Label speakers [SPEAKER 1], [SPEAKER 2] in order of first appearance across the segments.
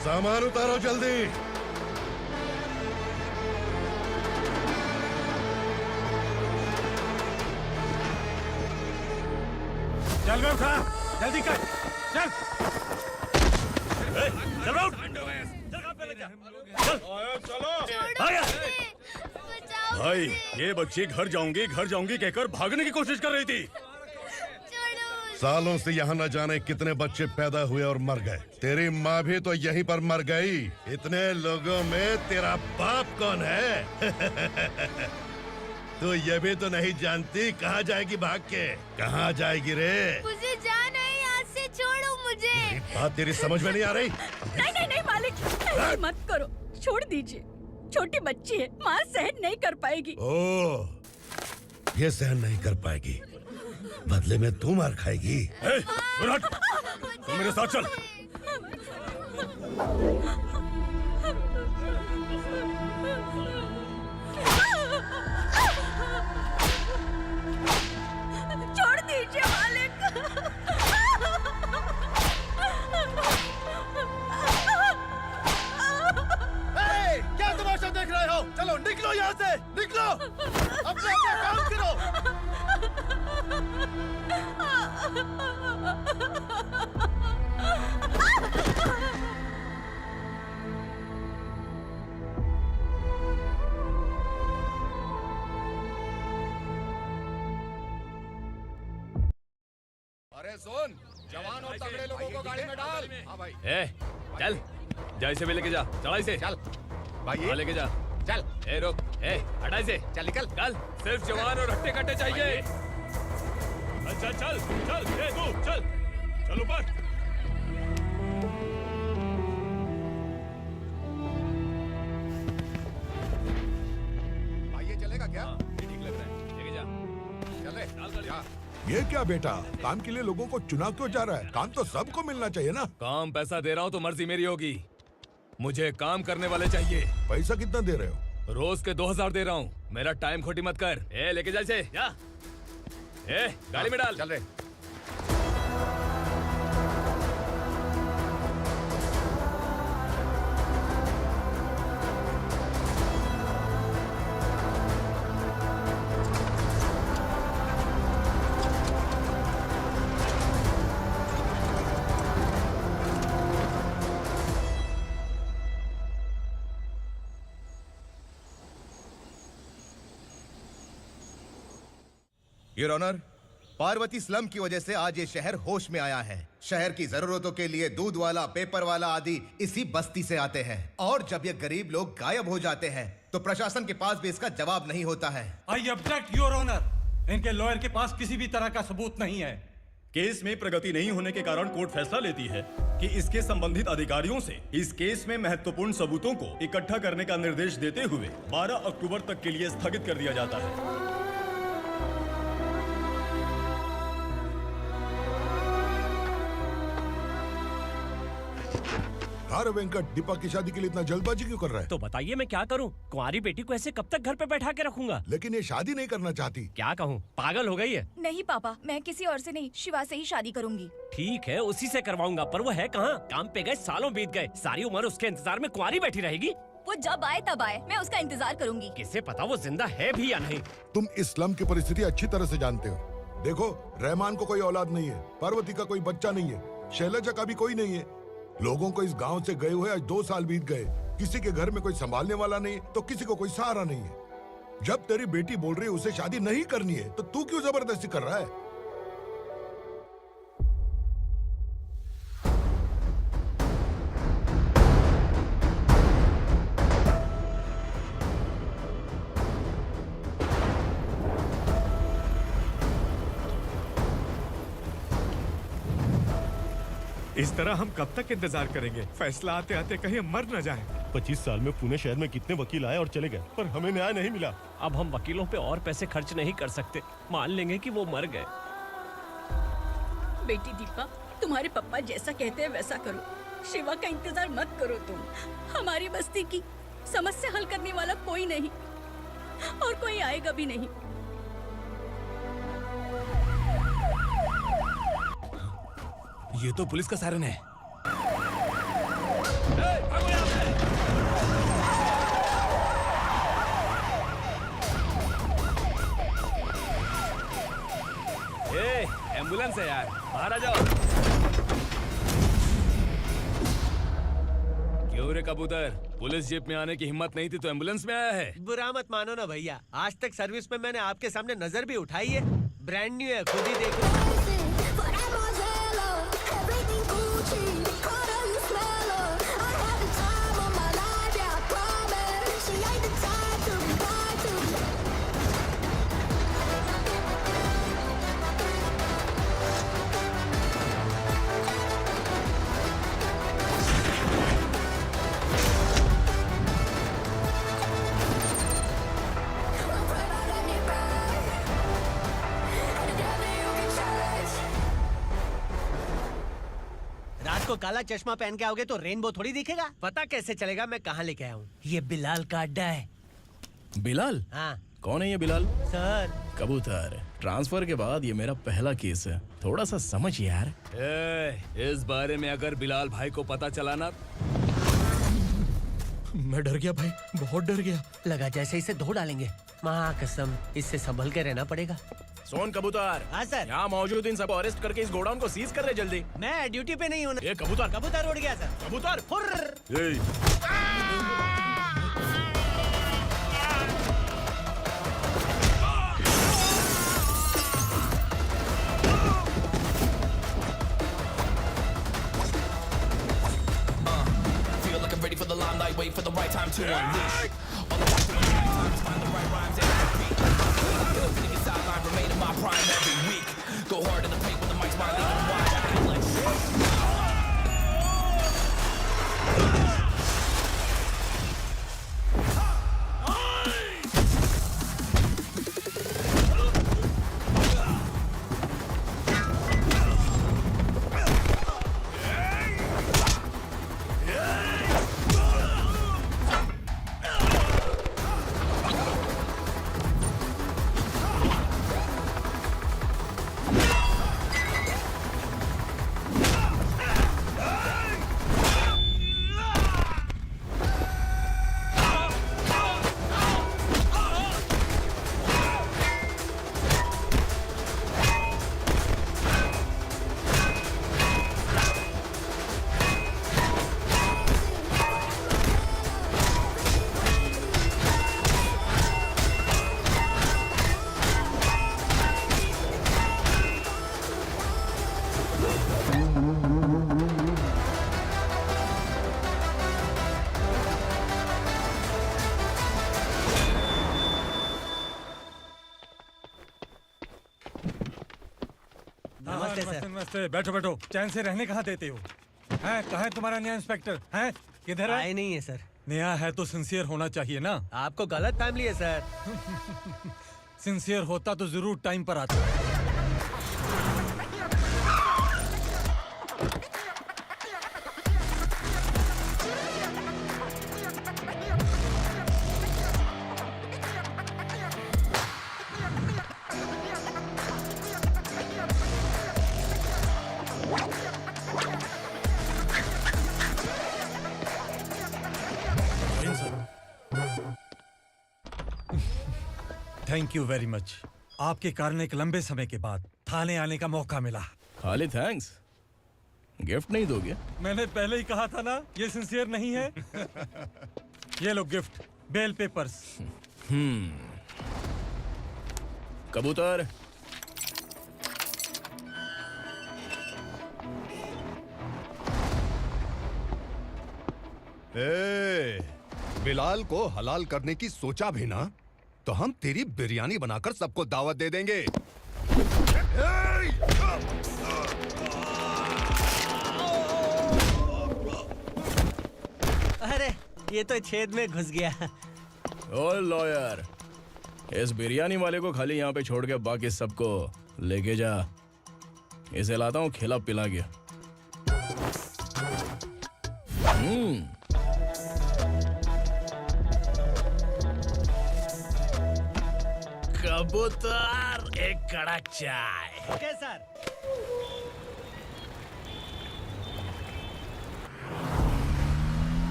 [SPEAKER 1] सामान उतारो जल्दी।
[SPEAKER 2] चल बे उठा, जल्दी कर, चल। चल बे उठ। चलो।
[SPEAKER 1] भाई, ये बच्ची घर जाऊंगी कहकर भागने की कोशिश कर रही थी। सालों से यहाँ न जाने कितने बच्चे पैदा हुए और मर गए। तेरी माँ भी तो यहीं पर मर गई। इतने लोगों में तेरा बाप कौन है? तू ये भी तो नहीं जानती कहाँ जाएगी भाग के? कहाँ जाएगी रे?
[SPEAKER 3] मुझे जाना है, यहाँ से छोड़ो मुझे।
[SPEAKER 1] बात तेरी समझ में नहीं आ रही?
[SPEAKER 4] नहीं मालिक, ऐसे मत करो, छोड़ दीजिए। छोटी बच्ची है, माँ सहन नहीं कर पाएगी।
[SPEAKER 1] ओह, ये सहन नहीं कर पाएगी, बदले में तू मार खाएगी। तू मेरे साथ चल।
[SPEAKER 4] छोड़ दीजिए मालिक।
[SPEAKER 2] क्या तमाशा देख रहे हो? चलो निकलो यहाँ से, निकलो। अपना काम करो।
[SPEAKER 5] अरे सुन, जवान और तगड़े लोगों को गाड़ी में डाल। हाँ भाई।
[SPEAKER 6] चल, जा इसे भी लेके जा, चढ़ाई से।
[SPEAKER 5] चल भाई,
[SPEAKER 6] हाँ, लेके जा।
[SPEAKER 5] चल।
[SPEAKER 6] रुक, हटाई से।
[SPEAKER 5] चल निकल।
[SPEAKER 6] कल सिर्फ जवान और हट्टे कट्टे चाहिए।
[SPEAKER 1] चल चल चल, तू चल, चल ऊपर।
[SPEAKER 5] भाई ये चलेगा क्या?
[SPEAKER 6] ठीक लग रहा है, लेके जा।
[SPEAKER 5] चले। जा।
[SPEAKER 7] ये क्या बेटा, काम के लिए लोगों को चुना क्यों जा रहा है? काम तो सबको मिलना चाहिए ना।
[SPEAKER 6] काम पैसा दे रहा हूँ तो मर्जी मेरी होगी। मुझे काम करने वाले चाहिए।
[SPEAKER 7] पैसा कितना दे रहे हो?
[SPEAKER 6] रोज के 2000 दे रहा हूँ। मेरा टाइम खोटी मत कर। लेके जा इसे, जा। गाड़ी में डाल।
[SPEAKER 5] चल रहे।
[SPEAKER 8] योर ऑनर, पार्वती स्लम की वजह से आज ये शहर होश में आया है। शहर की जरूरतों के लिए दूध वाला, पेपर वाला आदि इसी बस्ती से आते हैं, और जब ये गरीब लोग गायब हो जाते हैं तो प्रशासन के पास भी इसका जवाब नहीं होता है।
[SPEAKER 2] I object your honour. इनके लॉयर के पास किसी भी तरह का सबूत नहीं है।
[SPEAKER 1] केस में प्रगति नहीं होने के कारण कोर्ट फैसला लेती है कि इसके संबंधित अधिकारियों से इस केस में महत्वपूर्ण सबूतों को इकट्ठा करने का निर्देश देते हुए 12 अक्टूबर तक के लिए स्थगित कर दिया जाता है।
[SPEAKER 7] अरे वेंकट, दीपा की शादी के लिए इतना जल्दबाजी क्यों कर रहा है?
[SPEAKER 9] तो बताइए मैं क्या करूं? कुंवारी बेटी को ऐसे कब तक घर पे बैठा के रखूंगा?
[SPEAKER 7] लेकिन ये शादी नहीं करना चाहती।
[SPEAKER 9] क्या कहूं, पागल हो गई है।
[SPEAKER 3] नहीं पापा, मैं किसी और से नहीं, शिवा से ही शादी करूंगी।
[SPEAKER 9] ठीक है, उसी से करवाऊंगा, पर वो है कहाँ? काम पे गए, सालों बीत गए, सारी उम्र उसके इंतजार में कुंवारी बैठी रहेगी।
[SPEAKER 3] वो जब आए तब आए, मैं उसका इंतजार करूंगी।
[SPEAKER 9] किसे पता वो जिंदा है भी या नहीं।
[SPEAKER 7] तुम इस्लाम की परिस्थिति अच्छी तरह से जानते हो। देखो, रहमान को कोई औलाद नहीं है, पार्वती का कोई बच्चा नहीं है, शैलजा का भी कोई नहीं है। लोगों को इस गांव से गए हुए आज 2 साल बीत गए। किसी के घर में कोई संभालने वाला नहीं, तो किसी को कोई सहारा नहीं है। जब तेरी बेटी बोल रही है उसे शादी नहीं करनी है, तो तू क्यों जबरदस्ती कर रहा है?
[SPEAKER 2] इस तरह हम कब तक इंतजार करेंगे? फैसला आते आते कहीं मर न जाए।
[SPEAKER 10] 25 साल में पुणे शहर में कितने वकील आए और चले गए, पर हमें न्याय नहीं मिला।
[SPEAKER 9] अब हम वकीलों पे और पैसे खर्च नहीं कर सकते। मान लेंगे कि वो मर गए।
[SPEAKER 4] बेटी दीपा, तुम्हारे पापा जैसा कहते हैं वैसा करो। शिवा का इंतजार मत करो तुम। हमारी बस्ती की समस्या हल करने वाला कोई नहीं और कोई आएगा भी नहीं।
[SPEAKER 6] ये तो पुलिस का सायरन है। एम्बुलेंस है यार, बाहर आ जाओ। क्यों रे कबूतर, पुलिस जीप में आने की हिम्मत नहीं थी तो एम्बुलेंस में आया है?
[SPEAKER 11] बुरा मत मानो ना भैया, आज तक सर्विस में मैंने आपके सामने नजर भी उठाई है। ब्रांड न्यू है, खुद ही देख लो। को काला चश्मा पहन के आओगे तो रेनबो थोड़ी दिखेगा। पता कैसे चलेगा मैं कहाँ लेके आया हूँ? ये बिलाल का अड्डा है।
[SPEAKER 6] बिलाल?
[SPEAKER 11] हाँ।
[SPEAKER 6] कौन है ये बिलाल?
[SPEAKER 11] सर
[SPEAKER 6] कबूतर, ट्रांसफर के बाद ये मेरा पहला केस है, थोड़ा सा समझ यार। इस बारे में अगर बिलाल भाई को पता चला ना।
[SPEAKER 11] मैं डर गया भाई, बहुत डर गया। लगा जैसे इसे धो डालेंगे। माँ कसम, इससे संभल के रहना पड़ेगा।
[SPEAKER 6] सोन कबूतर।
[SPEAKER 11] हाँ सर।
[SPEAKER 6] यहाँ मौजूद इन सबको अरेस्ट करके इस गोडाउन को सीज कर रहे जल्दी।
[SPEAKER 11] मैं ड्यूटी पे नहीं हूँ।
[SPEAKER 6] ये कबूतर।
[SPEAKER 11] कबूतर उड़ गया सर।
[SPEAKER 6] कबूतर।
[SPEAKER 12] Feel like I'm ready for the limelight, wait for the right time to unleash. All I want to do is find the right rhymes and beat. Ill thinking sideline, remain in my prime every week. Go hard in the paint when the mic's my leading wide. I feel like
[SPEAKER 2] नमस्ते, बैठो बैठो। चैन से रहने कहाँ देते हो? हैं, कहाँ है तुम्हारा नया इंस्पेक्टर? हैं, किधर है?
[SPEAKER 11] आए नहीं है सर।
[SPEAKER 2] नया है तो सिंसियर होना चाहिए ना।
[SPEAKER 11] आपको गलत फैमिली है सर।
[SPEAKER 2] सिंसियर होता तो जरूर टाइम पर आता। Thank you very much. आपके कारण एक लंबे समय के बाद थाने आने का मौका मिला।
[SPEAKER 6] खाली थैंक्स, गिफ्ट नहीं दोगे?
[SPEAKER 2] मैंने पहले ही कहा था ना, ये सिंसियर नहीं है। ये लो गिफ्ट, बेल पेपर्स।
[SPEAKER 6] कबूतर,
[SPEAKER 5] बिलाल को हलाल करने की सोचा भी ना तो हम तेरी बिरयानी बनाकर सबको दावत दे देंगे।
[SPEAKER 11] अरे ये तो छेद में घुस गया।
[SPEAKER 6] ओ लॉयर, इस बिरयानी वाले को खाली यहाँ पे छोड़ के बाकी सबको लेके जा। इसे लाता हूँ खिला पिला के। कबूतर, एक कड़क चाय।
[SPEAKER 11] Okay sir.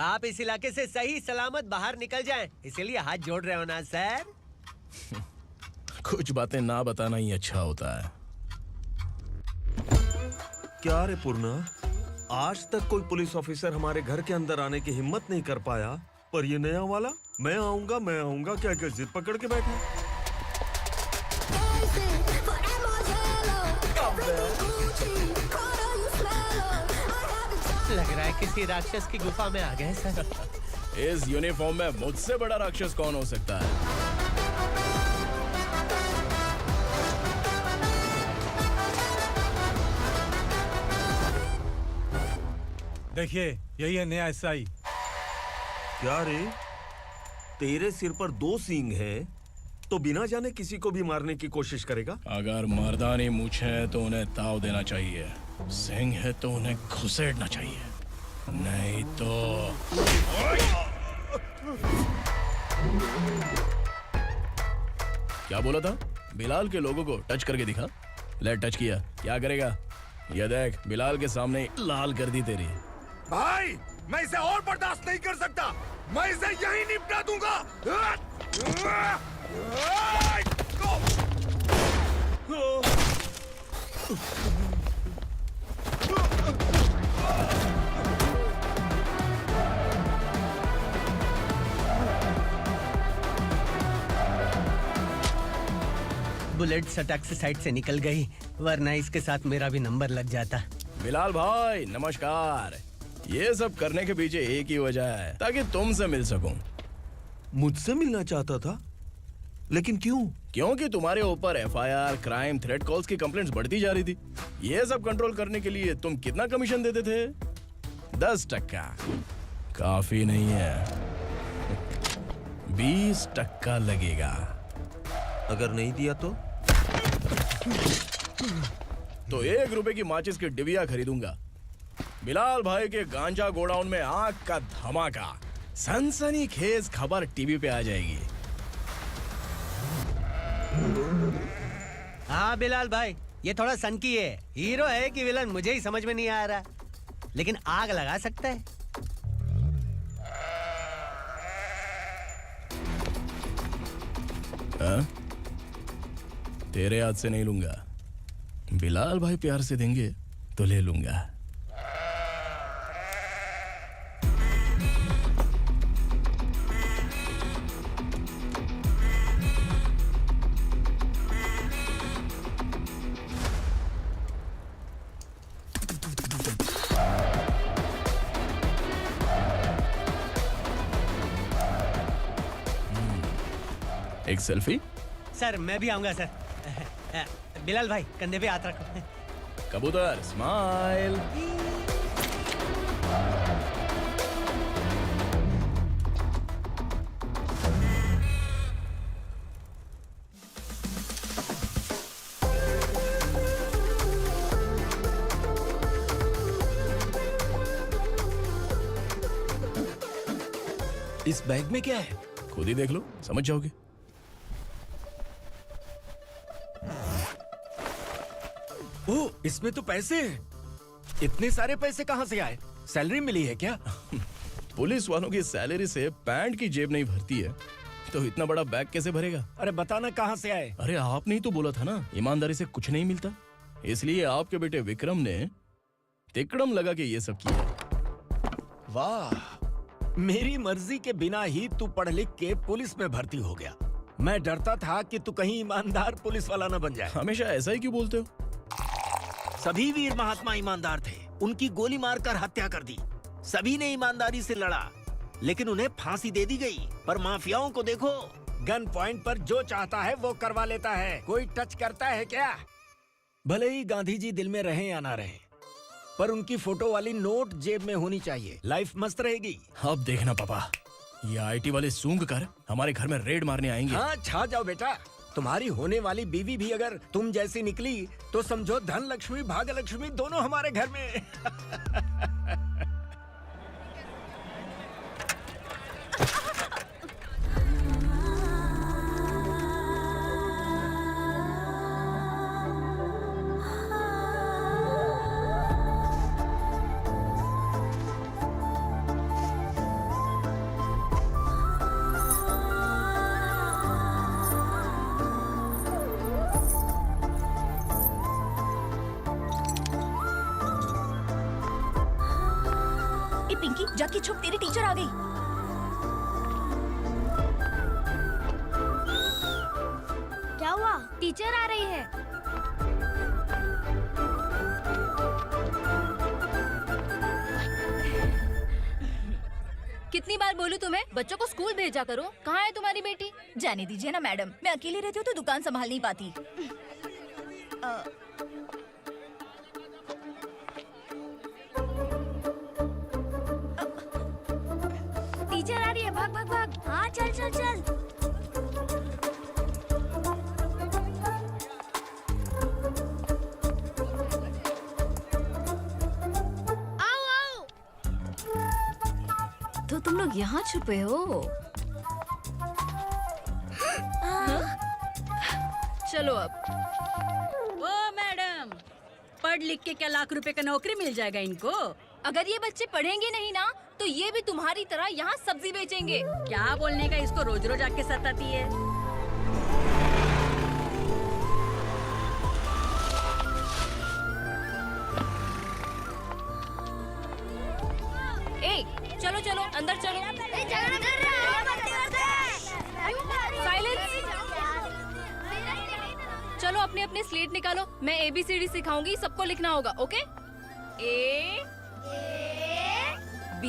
[SPEAKER 11] आप इस इलाके से सही सलामत बाहर निकल जाएं, इसीलिए हाथ जोड़ रहे हो ना सर?
[SPEAKER 6] कुछ बातें ना बताना ही अच्छा होता है।
[SPEAKER 13] क्या रे पूर्णा, आज तक कोई पुलिस ऑफिसर हमारे घर के अंदर आने की हिम्मत नहीं कर पाया, पर ये नया वाला मैं आऊंगा क्या क्या जिद पकड़ के बैठा।
[SPEAKER 11] लग रहा है किसी राक्षस की गुफा में आ गए सर।
[SPEAKER 6] इस यूनिफॉर्म में मुझसे बड़ा राक्षस कौन हो सकता है?
[SPEAKER 2] देखिए, यही है नया एसआई।
[SPEAKER 13] क्या रे, तेरे सिर पर 2 सींग है तो बिना जाने किसी को भी मारने की कोशिश करेगा?
[SPEAKER 6] अगर मर्दानी मूछें है तो उन्हें ताव देना चाहिए, सिंह है तो उन्हें घुसेड़ना चाहिए, नहीं तो। क्या बोला था? बिलाल के लोगों को टच करके दिखा। ले टच किया, क्या करेगा? ये देख, बिलाल के सामने ही लाल कर दी तेरी।
[SPEAKER 5] भाई, मैं इसे और बर्दाश्त नहीं कर सकता, मैं इसे यहीं निपटा दूंगा।
[SPEAKER 11] बुलेट सटक से साइड से निकल गई, वरना इसके साथ मेरा भी नंबर लग जाता।
[SPEAKER 6] बिलाल भाई नमस्कार। ये सब करने के पीछे एक ही वजह है, ताकि तुमसे मिल सकूं।
[SPEAKER 13] मुझसे मिलना चाहता था, लेकिन क्यों?
[SPEAKER 6] क्योंकि तुम्हारे ऊपर एफआईआर, क्राइम, थ्रेट कॉल्स की कंप्लेंट्स बढ़ती जा रही थी। ये सब कंट्रोल करने के लिए तुम कितना कमीशन देते थे? 10%। काफी नहीं है, 20% लगेगा।
[SPEAKER 13] अगर नहीं दिया तो
[SPEAKER 6] 1 रुपए की माचिस की डिबिया खरीदूंगा। बिलाल भाई के गांजा गोडाउन में आग का धमाका, सनसनीखेज खबर टीवी पे आ जाएगी।
[SPEAKER 11] हाँ बिलाल भाई, ये थोड़ा सनकी है, हीरो है कि विलन मुझे ही समझ में नहीं आ रहा, लेकिन आग लगा सकता है।
[SPEAKER 6] तेरे हाथ से नहीं लूंगा, बिलाल भाई प्यार से देंगे तो ले लूंगा। एक सेल्फी?
[SPEAKER 11] सर मैं भी आऊंगा सर। बिलाल भाई कंधे पे हाथ रखो।
[SPEAKER 6] कबूतर स्माइल।
[SPEAKER 9] इस बैग में क्या है?
[SPEAKER 6] खुद ही देख लो, समझ जाओगे।
[SPEAKER 9] ओह, इसमें तो पैसे हैं। इतने सारे पैसे कहाँ से आए? सैलरी मिली है क्या?
[SPEAKER 6] पुलिस वालों की सैलरी से पैंट की जेब नहीं भरती है, तो इतना बड़ा बैग कैसे भरेगा?
[SPEAKER 9] अरे बताना कहाँ से आए?
[SPEAKER 6] अरे आपने ही तो बोला था ना, ईमानदारी से कुछ नहीं मिलता, इसलिए आपके बेटे विक्रम ने तिकड़म लगा के ये सब किया।
[SPEAKER 9] वाह, मेरी मर्जी के बिना ही तू पढ़ लिख के पुलिस में भर्ती हो गया। मैं डरता था कि तू कहीं ईमानदार पुलिस वाला न बन जाए।
[SPEAKER 6] हमेशा ऐसा ही क्यों बोलते हो?
[SPEAKER 9] सभी वीर महात्मा ईमानदार थे, उनकी गोली मारकर हत्या कर दी। सभी ने ईमानदारी से लड़ा, लेकिन उन्हें फांसी दे दी गई। पर माफियाओं को देखो, गन पॉइंट पर जो चाहता है वो करवा लेता है। कोई टच करता है क्या? भले ही गांधी जी दिल में रहे या ना रहे, पर उनकी फोटो वाली नोट जेब में होनी चाहिए। लाइफ मस्त रहेगी।
[SPEAKER 6] अब देखना पापा, ये आईटी वाले सूंघ कर हमारे घर में रेड मारने आएंगे।
[SPEAKER 9] हाँ, छा जाओ बेटा। तुम्हारी होने वाली बीवी भी अगर तुम जैसी निकली तो समझो धन लक्ष्मी भाग्य लक्ष्मी दोनों हमारे घर में।
[SPEAKER 3] ए पिंकी, जाके छुप, तेरी टीचर आ गई।
[SPEAKER 14] क्या हुआ? टीचर आ रही है।
[SPEAKER 3] कितनी बार बोलूं तुम्हें, बच्चों को स्कूल भेजा करो। कहाँ है तुम्हारी बेटी? जाने दीजिए ना मैडम, मैं अकेली रहती हूँ तो दुकान संभाल नहीं पाती।
[SPEAKER 14] टीचर आ रही है, भाग भाग भाग। हाँ, चल चल चल। आओ आओ।
[SPEAKER 3] तो तुम लोग यहाँ छुपे हो? चलो अब।
[SPEAKER 4] ओ मैडम, पढ़ लिख के क्या लाख रुपए का नौकरी मिल जाएगा इनको?
[SPEAKER 3] अगर ये बच्चे पढ़ेंगे नहीं ना तो ये भी तुम्हारी तरह यहाँ सब्जी बेचेंगे।
[SPEAKER 4] क्या बोलने का, इसको रोज रोज आके सताती है।
[SPEAKER 3] ए, चलो चलो अंदर चलो। साइलेंस। चलो अपने अपने स्लेट निकालो, मैं ABCD सिखाऊंगी, सबको लिखना होगा। ओके? A B।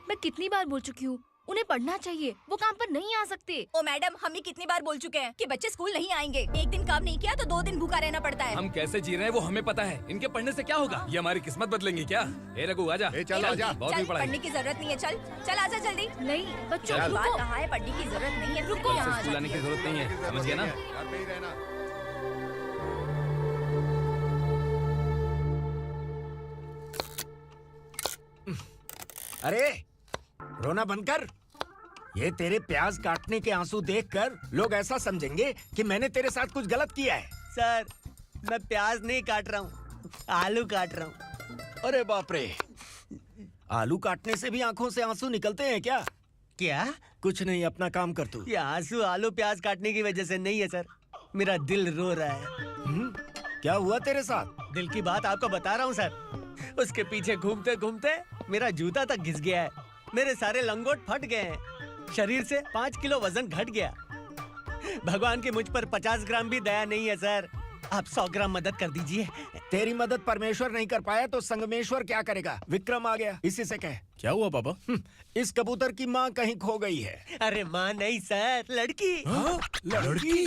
[SPEAKER 3] मैं कितनी बार बोल चुकी हूँ, उन्हें पढ़ना चाहिए, वो काम पर नहीं आ सकते। ओ मैडम, हम भी कितनी बार बोल चुके हैं कि बच्चे स्कूल नहीं आएंगे। एक दिन काम नहीं किया तो 2 दिन भूखा रहना पड़ता है।
[SPEAKER 15] हम कैसे जी रहे हैं वो हमें पता है। इनके पढ़ने से क्या होगा? ये हमारी किस्मत बदलेंगी क्या? ए रघु आजा।
[SPEAKER 5] चल आजा।
[SPEAKER 15] बहुत भी पढ़ाई।
[SPEAKER 3] पढ़ने की जरूरत नहीं है, चल चल आजा जल्दी। नहीं बच्चों,
[SPEAKER 15] चल।
[SPEAKER 3] बात कहाँ है, पढ़ने की जरूरत नहीं है, रुको। यहाँ आ
[SPEAKER 15] स्कूल आने की जरूरत नहीं है, समझ गया ना?
[SPEAKER 5] घर पे ही रहना।
[SPEAKER 9] अरे रोना बंद कर। ये तेरे प्याज काटने के आंसू देखकर लोग ऐसा समझेंगे कि मैंने तेरे साथ कुछ गलत किया है।
[SPEAKER 11] सर, मैं प्याज नहीं काट रहा हूँ, आलू काट रहा हूँ।
[SPEAKER 9] अरे बाप रे, आलू काटने से भी आंखों से आंसू निकलते हैं क्या?
[SPEAKER 11] क्या?
[SPEAKER 9] कुछ नहीं, अपना काम कर तू।
[SPEAKER 11] ये आंसू आलू प्याज काटने की वजह से नहीं है सर, मेरा दिल रो रहा है।
[SPEAKER 9] क्या हुआ तेरे साथ?
[SPEAKER 11] दिल की बात आपको बता रहा हूँ सर। उसके पीछे घूमते घूमते मेरा जूता तक घिस गया है, मेरे सारे लंगोट फट गए हैं, शरीर से 5 किलो वजन घट गया। भगवान की मुझ पर 50 ग्राम भी दया नहीं है सर, आप 100 ग्राम मदद कर दीजिए।
[SPEAKER 9] तेरी मदद परमेश्वर नहीं कर पाया तो संगमेश्वर क्या करेगा? विक्रम आ गया, इसी से कह।
[SPEAKER 6] क्या हुआ पापा?
[SPEAKER 9] इस कबूतर की माँ कहीं खो गई है।
[SPEAKER 11] अरे माँ नहीं सर, लड़की।
[SPEAKER 9] लड़की?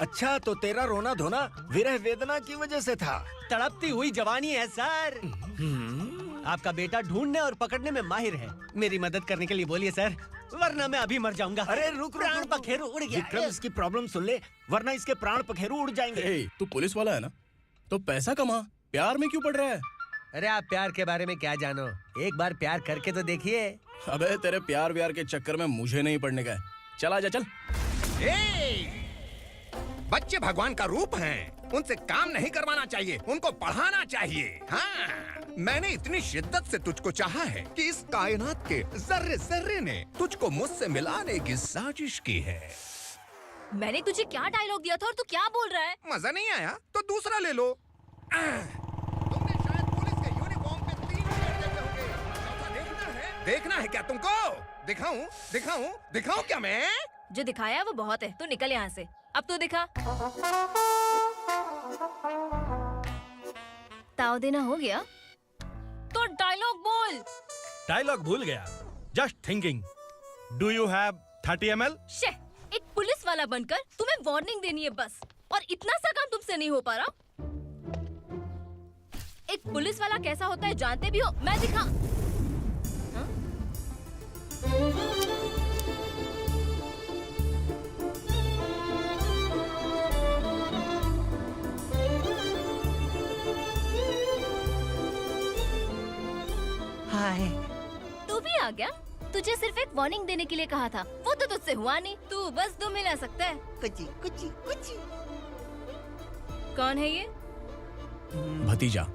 [SPEAKER 9] अच्छा, तो तेरा रोना धोना विरह वेदना की वजह से था।
[SPEAKER 11] तड़पती हुई जवानी है सर। आपका बेटा ढूंढने और पकड़ने में माहिर है, मेरी मदद करने के लिए बोलिए सर, वरना मैं अभी मर जाऊंगा।
[SPEAKER 9] अरे रुक,
[SPEAKER 11] प्राण पखेरु उड़ गया।
[SPEAKER 9] विक्रम, इसकी प्रॉब्लम सुन ले, वरना इसके प्राण पखेरु उड़ जाएंगे।
[SPEAKER 6] तू पुलिस वाला है ना, तो पैसा कमा, प्यार में क्यों पड़ रहा है?
[SPEAKER 11] अरे आप प्यार के बारे में क्या जानो, एक बार प्यार करके तो देखिए।
[SPEAKER 6] अबे तेरे प्यार व्यार के चक्कर में मुझे नहीं पड़ने का है। चल आजा चल।
[SPEAKER 5] बच्चे भगवान का रूप हैं, उनसे काम नहीं करवाना चाहिए, उनको पढ़ाना चाहिए। हाँ, मैंने इतनी शिद्दत से तुझको चाहा है कि इस कायनात के जर्रे जर्रे ने तुझको मुझसे मिलाने की साजिश की है।
[SPEAKER 3] मैंने तुझे क्या डायलॉग दिया था और तू क्या बोल रहा है?
[SPEAKER 5] मजा नहीं आया तो दूसरा ले लो। तुमने शायद पुलिस के यूनिफॉर्म पे 3 शेर देखे होंगे। देखना है? देखना है क्या तुमको? दिखाऊं? दिखाऊं? दिखाऊं क्या मैं?
[SPEAKER 3] जो दिखाया है वो बहुत है, तू निकल यहाँ से। अब तू दिखा। ताव देना हो गया? तो डायलॉग बोल।
[SPEAKER 11] डायलॉग भूल गया। Just thinking. Do you have 30 ml?
[SPEAKER 3] शे, एक पुलिस वाला बनकर तुम्हें वार्निंग देनी है बस, और इतना सा काम तुमसे नहीं हो पा रहा। एक पुलिस वाला कैसा होता है जानते भी हो? मैं दिखा। हाँ?
[SPEAKER 11] हाय।
[SPEAKER 3] तू भी आ गया? तुझे सिर्फ एक वार्निंग देने के लिए कहा था, वो तो तुझसे हुआ नहीं। तू बस 2 मिला सकता है।
[SPEAKER 11] कुची कुची कुची।
[SPEAKER 3] कौन है ये?
[SPEAKER 6] भतीजा।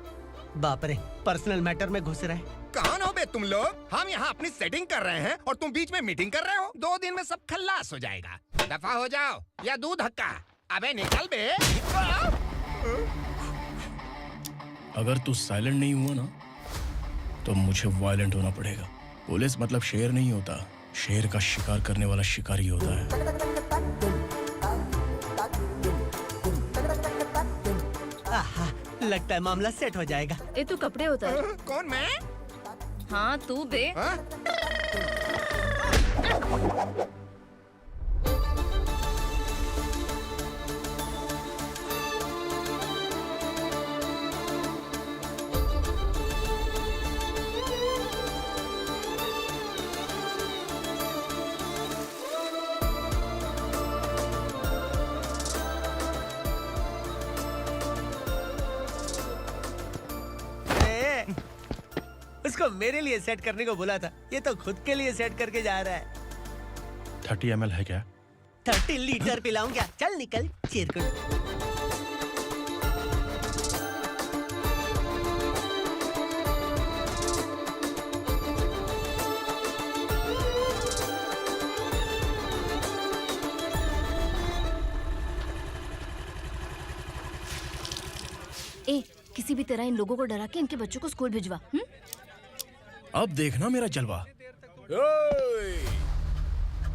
[SPEAKER 11] बाप रे, पर्सनल मैटर में घुस रहे।
[SPEAKER 5] कौन हो बे तुम लोग? हम यहाँ अपनी सेटिंग कर रहे हैं और तुम बीच में मीटिंग कर रहे हो। 2 दिन में सब खल्लास हो जाएगा। दफा हो जाओ या दूध हक्का। अबे निकल बे।
[SPEAKER 6] अगर तू साइलेंट नहीं हुआ ना तो मुझे वायलेंट होना पड़ेगा। पुलिस मतलब शेर नहीं होता, शेर का शिकार करने वाला शिकारी होता है।
[SPEAKER 11] आहा, लगता है मामला सेट हो जाएगा।
[SPEAKER 3] ये तू कपड़े उतार।
[SPEAKER 5] कौन मैं?
[SPEAKER 3] हाँ तू बे।
[SPEAKER 11] उसको मेरे लिए सेट करने को बोला था, ये तो खुद के लिए सेट करके जा रहा है।
[SPEAKER 10] 30 ml है क्या?
[SPEAKER 11] 30 लीटर पिलाऊं क्या? चल निकल चिरकुट।
[SPEAKER 3] ए, किसी भी तरह इन लोगों को डरा के इनके बच्चों को स्कूल भिजवा।
[SPEAKER 6] अब देखना मेरा जलवा।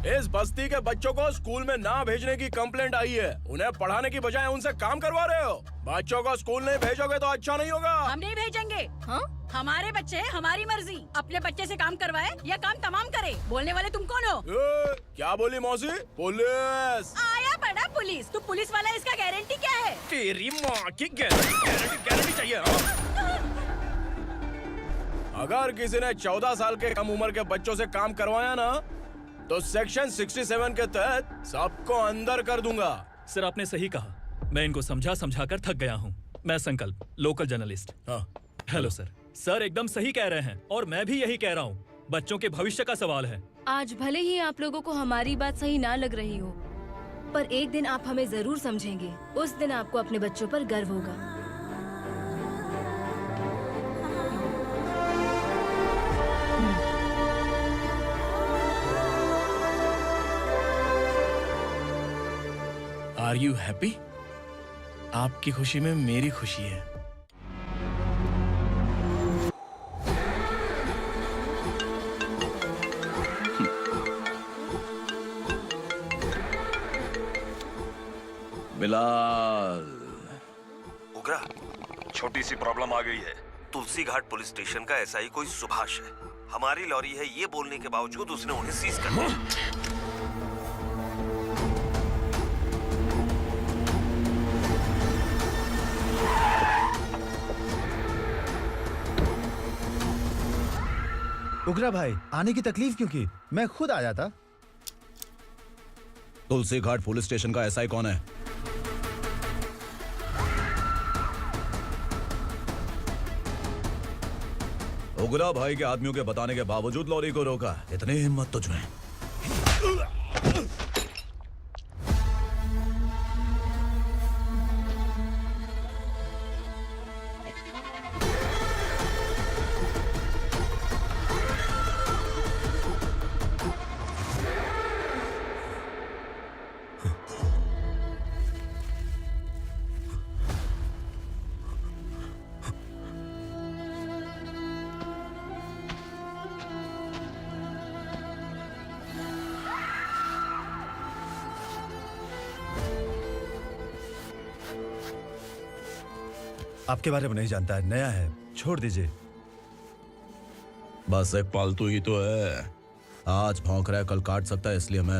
[SPEAKER 6] इस बस्ती के बच्चों को स्कूल में ना भेजने की कंप्लेंट आई है। उन्हें पढ़ाने की बजाय उनसे काम करवा रहे हो। बच्चों को स्कूल नहीं भेजोगे तो अच्छा नहीं होगा।
[SPEAKER 4] हम नहीं भेजेंगे। हाँ? हमारे बच्चे हमारी मर्जी। अपने बच्चे से काम करवाए या काम तमाम करे। बोलने वाले तुम कौन हो?
[SPEAKER 6] क्या बोली मौसी? पुलिस
[SPEAKER 4] आया बड़ा पुलिस। तू पुलिस वाला, इसका गारंटी क्या है?
[SPEAKER 6] तेरी माँ की गारंटी चाहिए। अगर किसी ने 14 साल के कम उम्र के बच्चों से काम करवाया ना तो सेक्शन 67 के तहत सबको अंदर कर दूंगा।
[SPEAKER 15] सर आपने सही कहा। मैं इनको समझा कर थक गया हूँ। मैं संकल्प, लोकल जर्नलिस्ट।
[SPEAKER 6] हाँ।
[SPEAKER 15] Hello sir. सर एकदम सही कह रहे हैं और मैं भी यही कह रहा हूँ। बच्चों के भविष्य का सवाल है।
[SPEAKER 3] आज भले ही आप लोगों को हमारी बात सही ना लग रही हो, पर एक दिन आप हमें जरूर समझेंगे। उस दिन आपको अपने बच्चों पर गर्व होगा।
[SPEAKER 6] Are you happy? आपकी खुशी में मेरी खुशी है।
[SPEAKER 16] बिलाल। उग्रा, छोटी सी प्रॉब्लम आ गई है। तुलसी घाट पुलिस स्टेशन का एसआई कोई सुभाष है। हमारी लॉरी है ये बोलने के बावजूद उसने उन्हें सीज कर दिया।
[SPEAKER 2] उग्रा भाई, आने की तकलीफ क्यों की? मैं खुद आया था।
[SPEAKER 16] तुलसी घाट पुलिस स्टेशन का एसआई कौन है? उग्रा भाई के आदमियों के बताने के बावजूद लॉरी को रोका। इतनी हिम्मत तुझमें?
[SPEAKER 2] आपके बारे में नहीं जानता है, नया है, छोड़ दीजिए।
[SPEAKER 6] बस एक पालतू ही तो है। आज भौंक रहा है, कल काट सकता है, इसलिए मैं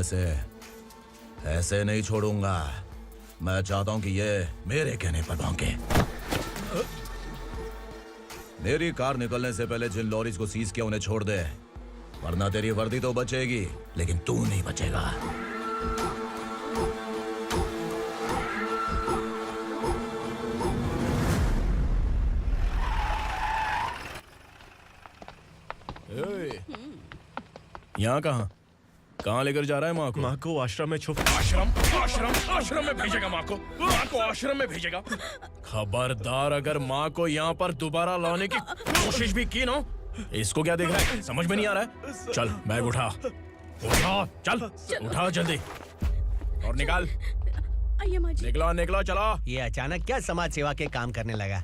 [SPEAKER 6] ऐसे नहीं छोड़ूंगा। मैं चाहता हूं कि ये मेरे कहने पर भौंके। मेरी कार निकलने से पहले जिन लॉरीज को सीज किया उन्हें छोड़ दे, वरना तेरी वर्दी तो बचेगी लेकिन तू नहीं बचेगा। यहाँ कहाँ लेकर जा रहा है माँ को?
[SPEAKER 10] माँ को आश्रम में छुप।
[SPEAKER 6] आश्रम में भेजेगा माँ को आश्रम में भेजेगा। खबरदार, अगर माँ को यहाँ पर दोबारा लाने की कोशिश भी की ना, इसको क्या देख रहा है, समझ में नहीं आ रहा है? चल बैग उठा, चल उठा जल्दी और निकाल।
[SPEAKER 4] आइए माँ जी।
[SPEAKER 6] निकला चला।
[SPEAKER 11] ये अचानक क्या समाज सेवा के काम करने लगा?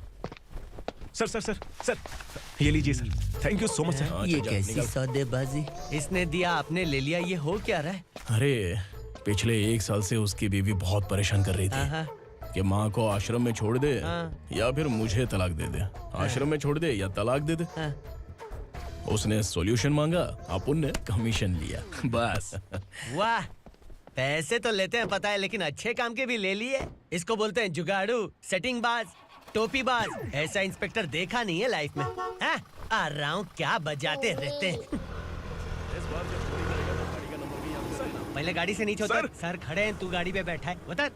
[SPEAKER 10] सर ये लीजिए sir. Thank you so much sir.
[SPEAKER 11] ये कैसी सौदेबाजी? इसने दिया, आपने ले लिया, ये हो क्या रहा है?
[SPEAKER 6] अरे पिछले 1 साल से उसकी बीवी बहुत परेशान कर रही थी कि माँ को आश्रम में छोड़ दे या फिर मुझे तलाक दे दे। आश्रम में छोड़ दे या तलाक दे दे। उसने सॉल्यूशन मांगा, अपन ने कमीशन लिया, बस।
[SPEAKER 11] वाह, पैसे तो लेते हैं पता है, लेकिन अच्छे काम के भी ले लिए। इसको बोलते हैं जुगाड़ू, सेटिंग बाज, टोपी बाज। ऐसा इंस्पेक्टर देखा नहीं है लाइफ में। हाँ? आ रहा हूँ, क्या बजाते रहते हैं। पहले गाड़ी से नीचे उतर। सर खड़े हैं, तू गाड़ी पे बैठा है, उतर।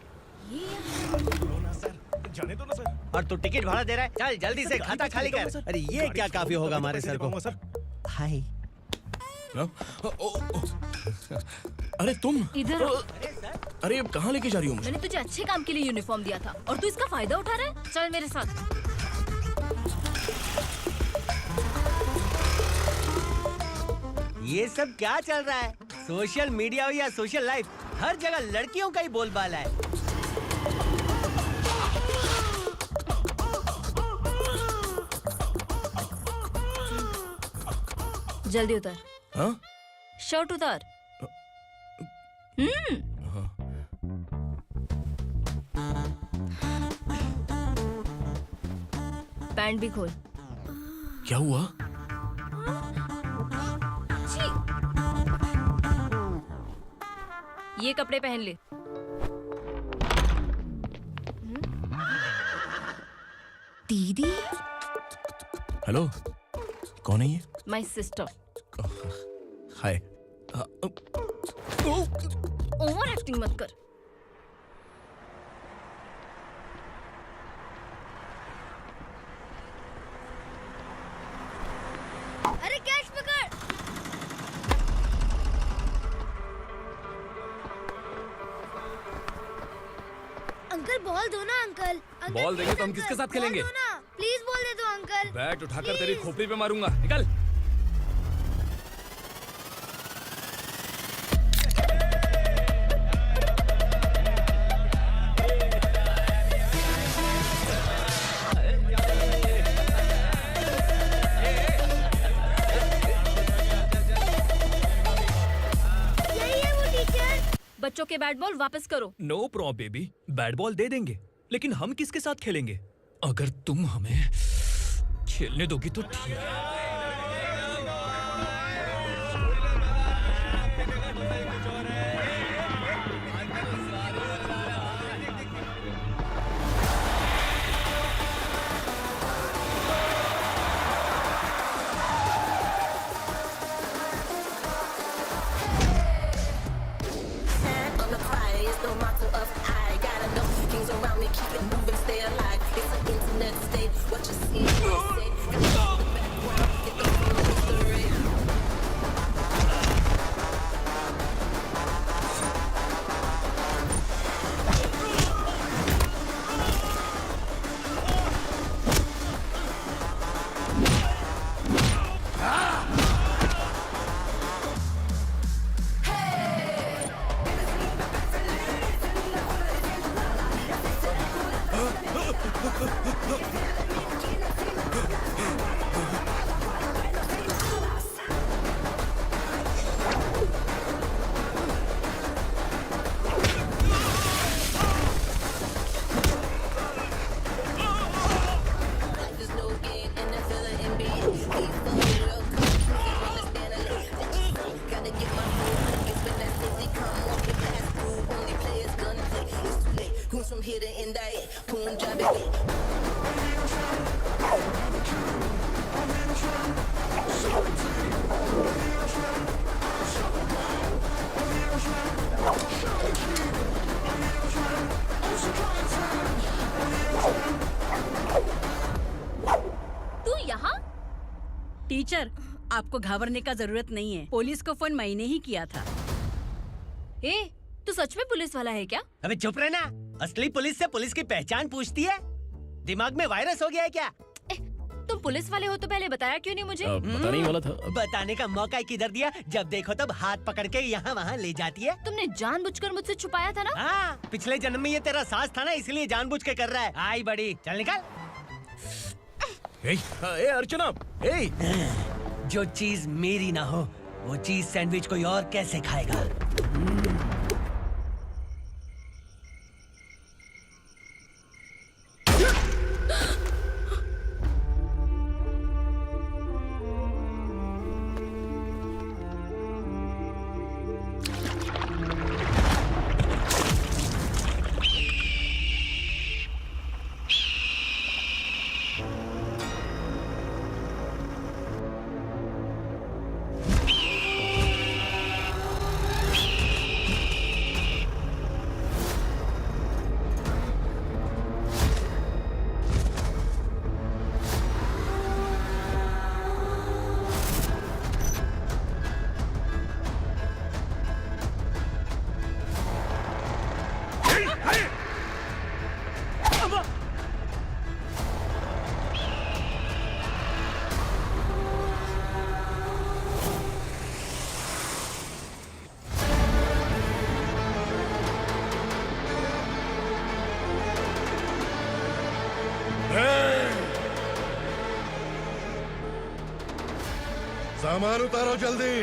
[SPEAKER 10] जाने दो ना सर।
[SPEAKER 11] और तू टिकट भाड़ा दे रहा है, चल जल्दी से खाता खाली कर। अरे ये क्या काफी होगा हमारे सर को। हाय।
[SPEAKER 6] अरे तुम
[SPEAKER 3] इधर।
[SPEAKER 6] अरे कहाँ लेके जा रही हो?
[SPEAKER 3] मैंने तुझे अच्छे काम के लिए यूनिफॉर्म दिया था और तू इसका फायदा उठा रहा है। चल मेरे साथ।
[SPEAKER 11] ये सब क्या चल रहा है? सोशल मीडिया हो या सोशल लाइफ, हर जगह लड़कियों का ही बोलबाला है।
[SPEAKER 3] जल्दी उतर।
[SPEAKER 6] हाँ?
[SPEAKER 3] शर्ट उतार। पैंट भी खोल।
[SPEAKER 6] क्या हुआ?
[SPEAKER 3] ये कपड़े पहन ले। दीदी।
[SPEAKER 6] हेलो, कौन है ये?
[SPEAKER 3] My sister.
[SPEAKER 6] Hi.
[SPEAKER 3] Over acting मत कर।
[SPEAKER 14] अरे कैच पकड़। अंकल बॉल दो ना अंकल।
[SPEAKER 15] बॉल देंगे तो हम किसके साथ खेलेंगे?
[SPEAKER 14] प्लीज बॉल दे दो अंकल।
[SPEAKER 15] बैट उठाकर तेरी खोपड़ी पे मारूंगा, निकल।
[SPEAKER 3] बच्चों के बैट बॉल वापस करो।
[SPEAKER 15] No problem baby, bat ball दे देंगे, लेकिन हम किसके साथ खेलेंगे? अगर तुम हमें खेलने दोगी तो ठीक है।
[SPEAKER 12] Keep it moving, stay alive. It's an internet state. What you see, what you say. hit it in that Punjabi.
[SPEAKER 3] तू यहाँ?
[SPEAKER 4] टीचर, आपको घबराने का जरूरत नहीं है। पुलिस को फोन मैंने ही किया था।
[SPEAKER 3] ए, तू सच में पुलिस वाला है क्या?
[SPEAKER 11] अबे चुप रहना। असली पुलिस से पुलिस की पहचान पूछती है? दिमाग में वायरस हो गया है क्या?
[SPEAKER 3] तुम पुलिस वाले हो तो पहले बताया क्यों नहीं मुझे?
[SPEAKER 6] बताने ही वाला था।
[SPEAKER 11] बताने का मौका किधर दिया? जब देखो तब हाथ पकड़ के यहाँ वहाँ ले जाती है।
[SPEAKER 3] तुमने जानबूझकर मुझसे छुपाया था ना?
[SPEAKER 11] हाँ, पिछले जन्म में ये तेरा सास था ना, इसलिए जानबूझ के कर रहा है। आई बड़ी, चल निकल।
[SPEAKER 6] ए अर्चना, ए!
[SPEAKER 11] जो चीज मेरी ना हो, वो चीज सैंडविच कोई और कैसे खाएगा?
[SPEAKER 1] सामान उतारो जल्दी।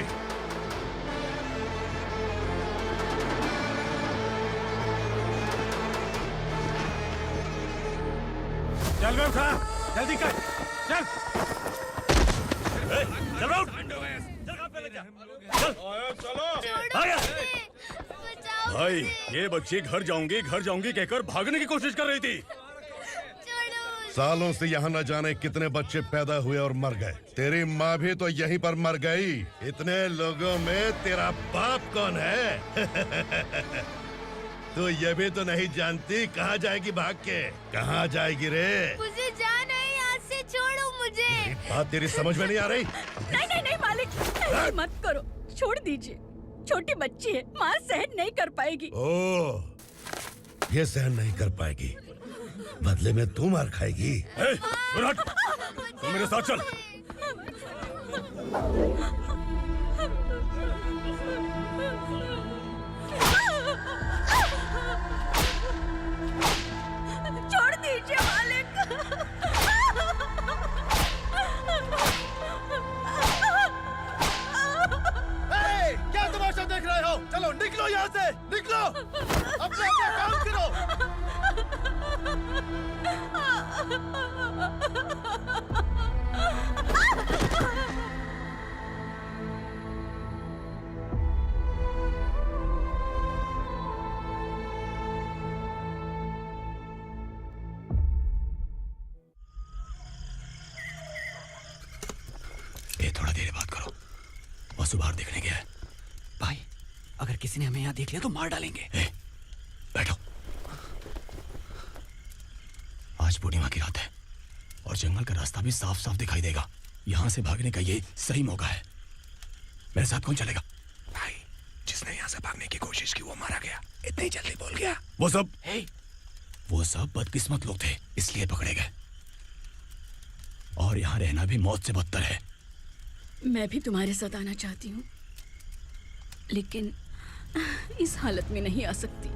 [SPEAKER 10] चल बे उठा, जल्दी कर, चल। चल उठ। चलो।
[SPEAKER 6] भाई, ये बच्ची घर जाऊंगी कहकर भागने की कोशिश कर रही थी।
[SPEAKER 1] सालों से यहाँ न जाने कितने बच्चे पैदा हुए और मर गए। तेरी माँ भी तो यहीं पर मर गई। इतने लोगों में तेरा बाप कौन है? तो ये भी तो नहीं जानती कहाँ जाएगी भाग के? कहाँ जाएगी रे?
[SPEAKER 14] मुझे जाना है, यहाँ से छोड़ो मुझे।
[SPEAKER 1] बात तेरी समझ में नहीं आ रही?
[SPEAKER 4] नहीं मालिक, ऐसे मत करो, छोड़ दीजिए। छोटी बच्ची है, माँ सहन नहीं कर पाएगी।
[SPEAKER 1] ओह, ये सहन नहीं कर पाएगी, बदले में तू मार खाएगी।
[SPEAKER 6] तू मेरे साथ चल।
[SPEAKER 4] छोड़ दीजिए मालिक।
[SPEAKER 2] क्या तमाशा देख रहे हो? चलो निकलो यहाँ से, निकलो। अपना काम करो।
[SPEAKER 15] ये थोड़ा देर बात करो। वसु बाहर देखने गया है। भाई, अगर किसी ने हमें यहाँ देख लिया तो मार डालेंगे। बैठो। आज पूर्णिमा की रात है और जंगल का रास्ता भी साफ साफ दिखाई देगा। यहाँ से भागने का ये सही मौका है। मेरे साथ कौन चलेगा?
[SPEAKER 13] भाई, जिसने यहाँ से भागने की कोशिश की वो मारा गया। इतनी जल्दी बोल गया।
[SPEAKER 15] वो सब बदकिस्मत लोग थे, इसलिए पकड़े गए। और यहाँ रहना भी मौत से बदतर है।
[SPEAKER 4] मैं भी तुम्हारे साथ आना चाहती हूँ, लेकिन इस हालत में नहीं आ सकती।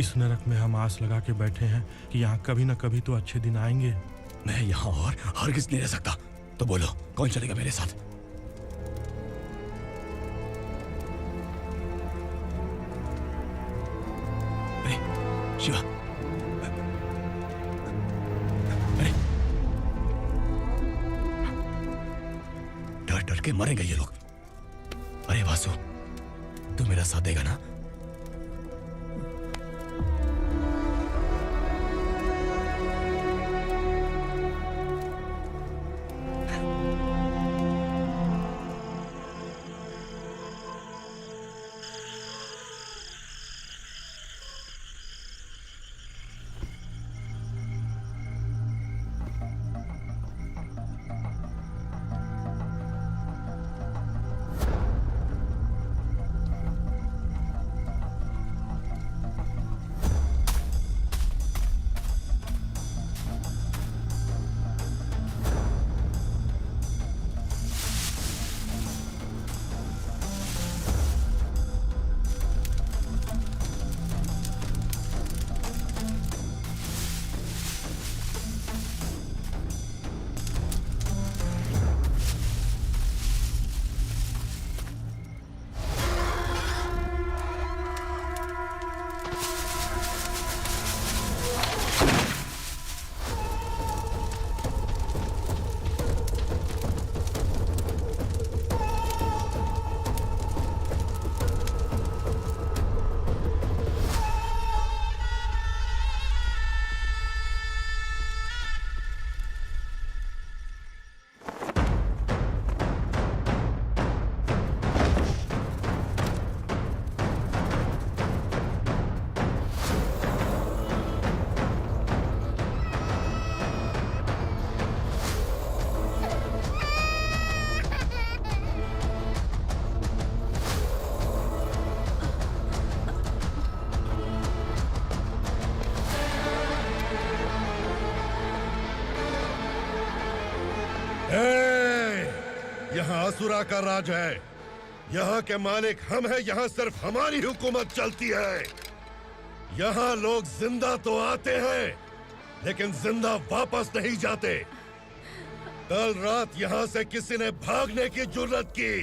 [SPEAKER 10] इस नरक में हम आस लगा के बैठे हैं कि यहाँ कभी न कभी तो अच्छे दिन आएंगे।
[SPEAKER 15] मैं यहाँ और हरगिज़ नहीं रह सकता। तो बोलो, कौन चलेगा मेरे साथ? अरे शिवा, अरे डर डर के मरेंगे ये लोग। अरे वासु, तू मेरा साथ देगा ना?
[SPEAKER 1] आसुरा का राज है। यहाँ के मालिक हम हैं, यहाँ सिर्फ हमारी हुकूमत चलती है। यहाँ लोग जिंदा तो आते हैं लेकिन जिंदा वापस नहीं जाते। कल रात यहाँ से किसी ने भागने की जुर्रत की,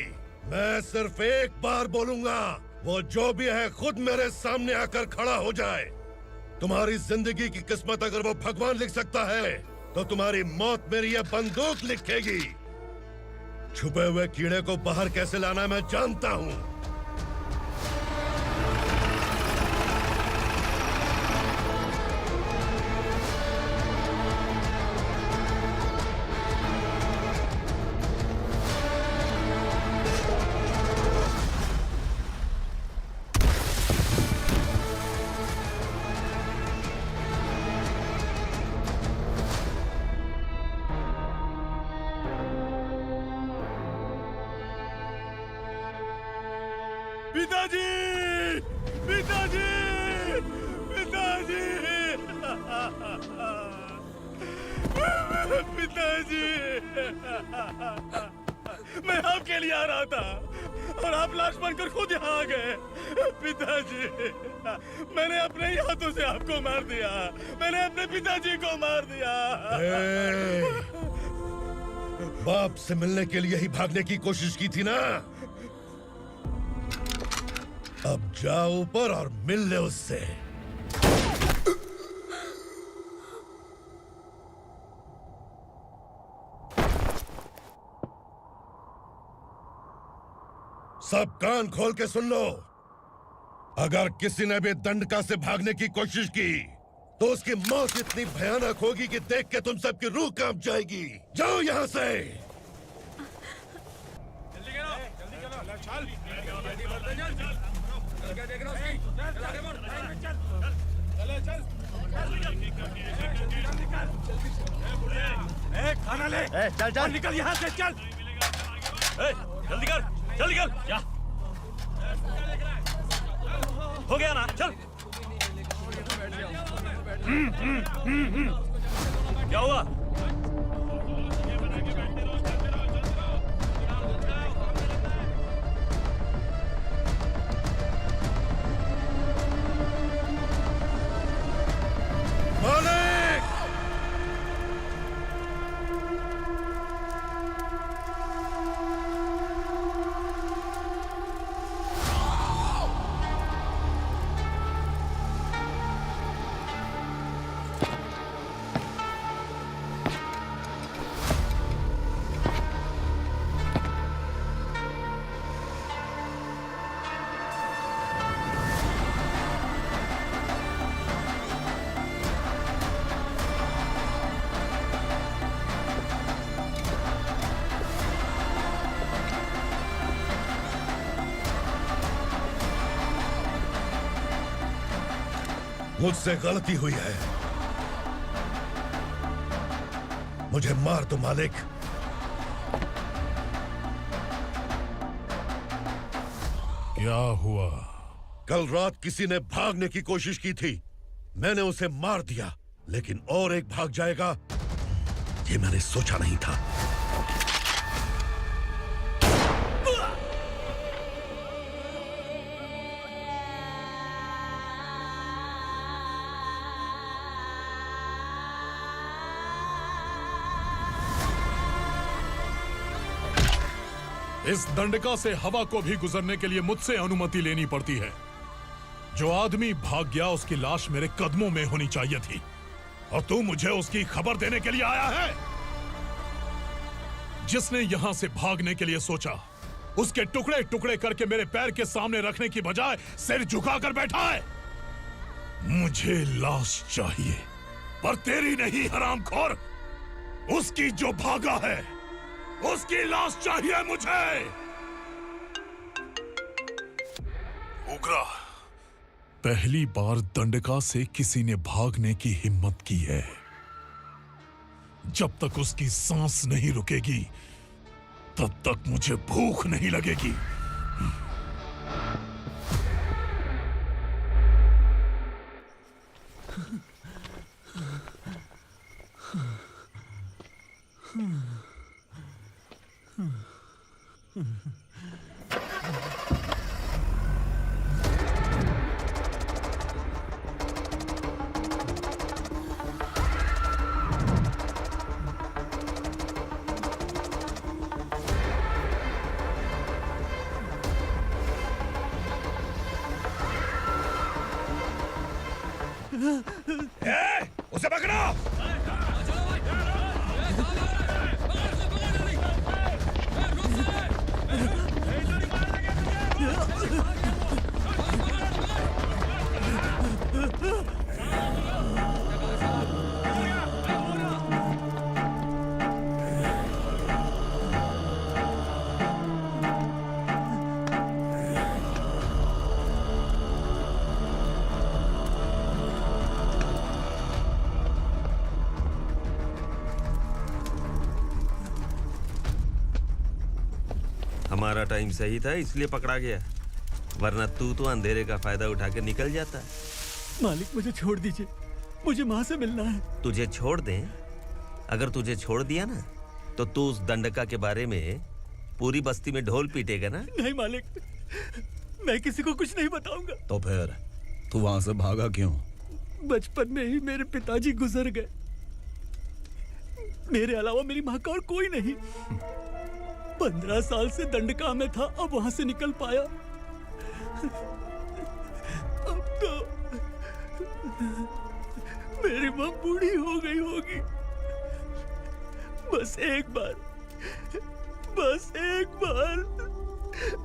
[SPEAKER 1] मैं सिर्फ एक बार बोलूंगा, वो जो भी है खुद मेरे सामने आकर खड़ा हो जाए। तुम्हारी जिंदगी की किस्मत अगर वो भगवान लिख सकता है तो तुम्हारी मौत मेरी ये बंदूक लिखेगी। छुपे हुए कीड़े को बाहर कैसे लाना मैं जानता हूँ।
[SPEAKER 2] पिताजी, पिताजी, पिताजी, पिताजी, मैं आपके लिए आ रहा था और आप लाश बनकर खुद यहाँ आ गए। पिताजी, मैंने अपने ही हाथों से आपको मार दिया। मैंने अपने पिताजी को मार दिया।
[SPEAKER 1] बाप से मिलने के लिए ही भागने की कोशिश की थी ना? अब जाओ ऊपर और मिल ले उससे। सब कान खोल के सुन लो। अगर किसी ने भी दंडका से भागने की कोशिश की तो उसकी मौत इतनी भयानक होगी कि देख के तुम सबकी रूह कांप जाएगी। जाओ यहाँ से।
[SPEAKER 2] खाना ले। चल चल निकल यहाँ से, चल। जल्दी कर, जल्दी कर। क्या हो गया ना? चल। क्या हुआ?
[SPEAKER 1] मालिक! मुझसे गलती हुई है, मुझे मार दो मालिक।
[SPEAKER 10] क्या हुआ?
[SPEAKER 1] कल रात किसी ने भागने की कोशिश की थी, मैंने उसे मार दिया, लेकिन और एक भाग जाएगा ये मैंने सोचा नहीं था।
[SPEAKER 10] इस दंडका से हवा को भी गुजरने के लिए मुझसे अनुमति लेनी पड़ती है। जो आदमी भाग गया उसकी लाश मेरे कदमों में होनी चाहिए थी, और तू मुझे उसकी खबर देने के लिए आया है। जिसने यहां से भागने के लिए सोचा, उसके टुकड़े टुकड़े करके मेरे पैर के सामने रखने की बजाय सिर झुकाकर बैठा है। मुझे लाश चाहिए, पर तेरी नहीं हरामखोर, उसकी जो भागा है उसकी लाश चाहिए मुझे। उग्रा, पहली बार दंडका से किसी ने भागने की हिम्मत की है। जब तक उसकी सांस नहीं रुकेगी तब तक मुझे भूख नहीं लगेगी।
[SPEAKER 5] उसे पकड़ो।
[SPEAKER 16] हमारा टाइम सही था इसलिए पकड़ा गया, वरना तू तो अंधेरे का फायदा उठा के निकल जाता।
[SPEAKER 11] मालिक मुझे छोड़ दीजिए, मुझे माँ से मिलना है।
[SPEAKER 16] तुझे छोड़ दें? अगर तुझे छोड़ दिया ना तो तू उस दंडका के बारे में पूरी बस्ती में ढोल पीटेगा ना।
[SPEAKER 11] नहीं मालिक, मैं किसी को कुछ नहीं बताऊंगा।
[SPEAKER 15] तो फिर तू वहां से भागा क्यों?
[SPEAKER 11] बचपन में ही मेरे पिताजी गुजर गए, मेरे अलावा मेरी माँ का और कोई नहीं। 15 साल से दंडका में था, अब वहां से निकल पाया। अब तो मेरी माँ बूढ़ी हो गई होगी। बस एक बार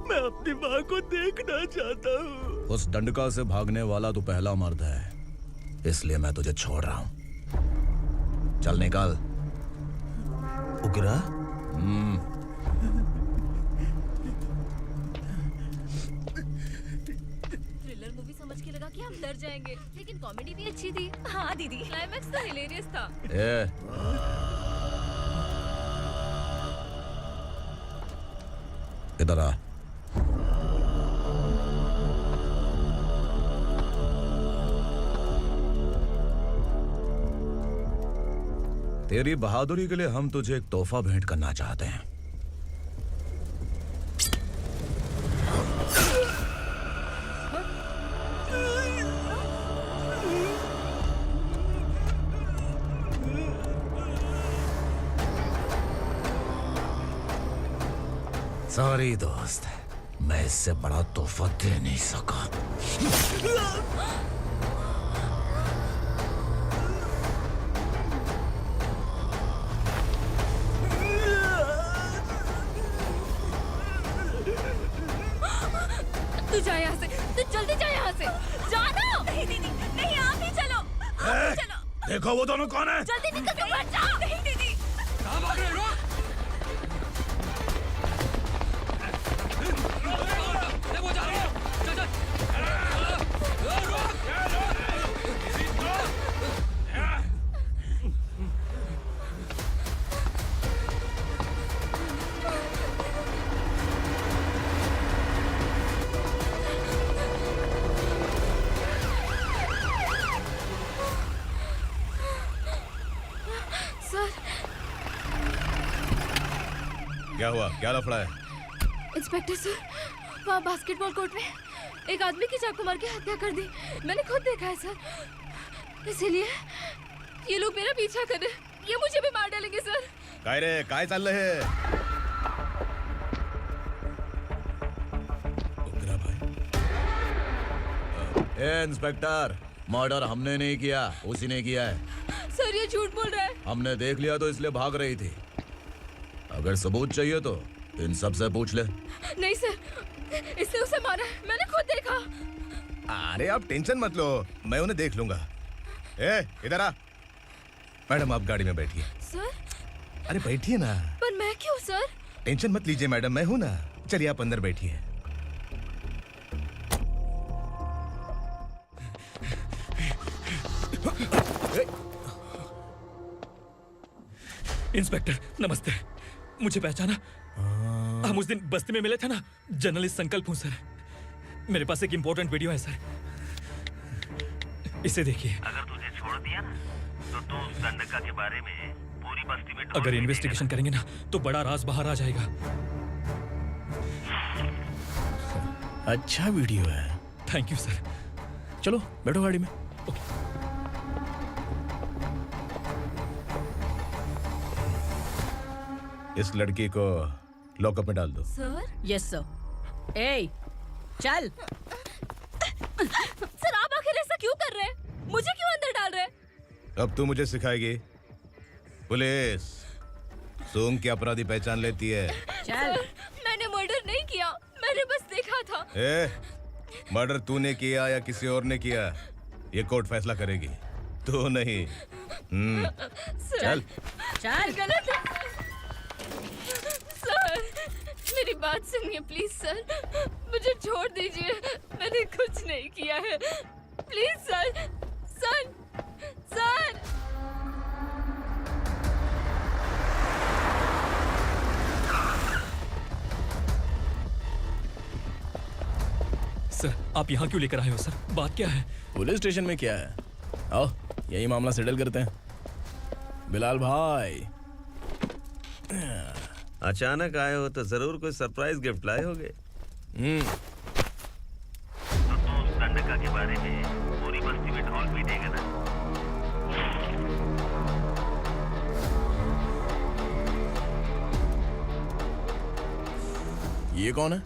[SPEAKER 11] मैं अपनी माँ को देखना चाहता हूँ।
[SPEAKER 15] उस दंडका से भागने वाला तू पहला मर्द है, इसलिए मैं तुझे छोड़ रहा हूँ। चल निकल।
[SPEAKER 16] उग्रा?
[SPEAKER 3] थ्रिलर मूवी समझ के लगा कि हम डर जाएंगे, लेकिन कॉमेडी भी अच्छी थी। हाँ दीदी, क्लाइमैक्स तो हिलेरियस था।
[SPEAKER 15] इधर आ। तेरी बहादुरी के लिए हम तुझे एक तोहफा भेंट करना चाहते हैं। सॉरी दोस्त, मैं इससे बड़ा तोहफा दे नहीं सका।
[SPEAKER 3] तू जा यहाँ से, तू जल्दी जा यहाँ से। जानो। नहीं दीदी, नहीं आप ही चलो। आप ही चलो।
[SPEAKER 10] देखो वो दोनों कौन है?
[SPEAKER 3] जल्दी निकल के मत जाओ। नहीं दीदी।
[SPEAKER 10] कहाँ भाग रहे हो?
[SPEAKER 3] सर,
[SPEAKER 8] क्या हुआ? क्या लफड़ा है?
[SPEAKER 3] इंस्पेक्टर सर, वहाँ बास्केटबॉल कोर्ट में एक आदमी की चाकू मार के हत्या कर दी। मैंने खुद देखा है सर, इसीलिए ये लोग मेरा पीछा कर रहे हैं। ये मुझे भी मार डालेंगे सर।
[SPEAKER 8] काय रे, काय चाललंय हे?
[SPEAKER 15] ए इंस्पेक्टर, मर्डर हमने नहीं किया, उसी ने किया है।
[SPEAKER 3] सर ये झूठ बोल रहा है।
[SPEAKER 15] हमने देख लिया तो इसलिए भाग रही थी। अगर सबूत चाहिए तो इन सब से पूछ ले।
[SPEAKER 3] नहीं सर, इसने उसे मारा है, मैंने खुद देखा।
[SPEAKER 8] अरे आप टेंशन मत लो, मैं उन्हें देख लूंगा। ए, इधर आ। मैडम आप गाड़ी में बैठिए।
[SPEAKER 3] सर?
[SPEAKER 8] अरे बैठिए ना।
[SPEAKER 3] पर मैं क्यों सर?
[SPEAKER 8] टेंशन मत लीजिए मैडम, मैं हूं ना। चलिए आप अंदर बैठिए।
[SPEAKER 2] इंस्पेक्टर नमस्ते, मुझे पहचाना? हम उस दिन बस्ती में मिले थे ना, जर्नलिस्ट संकल्प हूँ सर। मेरे पास एक इम्पोर्टेंट वीडियो है सर, इसे देखिए।
[SPEAKER 16] अगर तुझे छोड़ दिया ना तो तू उस दंडका के बारे में पूरी बस्ती में
[SPEAKER 2] अगर इन्वेस्टिगेशन करेंगे ना तो बड़ा राज बाहर आ जाएगा।
[SPEAKER 15] अच्छा वीडियो है।
[SPEAKER 2] Thank you sir. चलो बैठो गाड़ी में।
[SPEAKER 8] इस लड़की को लॉकअप में डाल दो।
[SPEAKER 3] सर?
[SPEAKER 4] Yes sir. ए, चल।
[SPEAKER 3] सर आप आखिर ऐसा क्यों कर रहे हैं? मुझे क्यों अंदर डाल रहे?
[SPEAKER 8] अब तू मुझे सिखाएगी? पुलिस सूंघ के अपराधी पहचान लेती है।
[SPEAKER 3] सर, मैंने मर्डर नहीं किया, मैंने बस देखा था।
[SPEAKER 8] मर्डर तूने किया या किसी और ने किया, ये कोर्ट फैसला करेगी, तू नहीं। चल
[SPEAKER 4] चल।
[SPEAKER 3] गलत है सर, मेरी बात सुनिए प्लीज सर, मुझे छोड़ दीजिए, मैंने कुछ नहीं किया है, please sir. Sir sir
[SPEAKER 15] sir, आप यहाँ क्यों लेकर आए हो सर? बात क्या है?
[SPEAKER 6] पुलिस स्टेशन में क्या है? आओ यही मामला सेटल करते हैं। बिलाल भाई,
[SPEAKER 13] अचानक आए हो तो जरूर कोई सरप्राइज गिफ्ट लाए होगे।
[SPEAKER 16] तो दंडका के बारे में पूरी बस्ती में ढोल पीटेगा ना।
[SPEAKER 6] ये कौन है?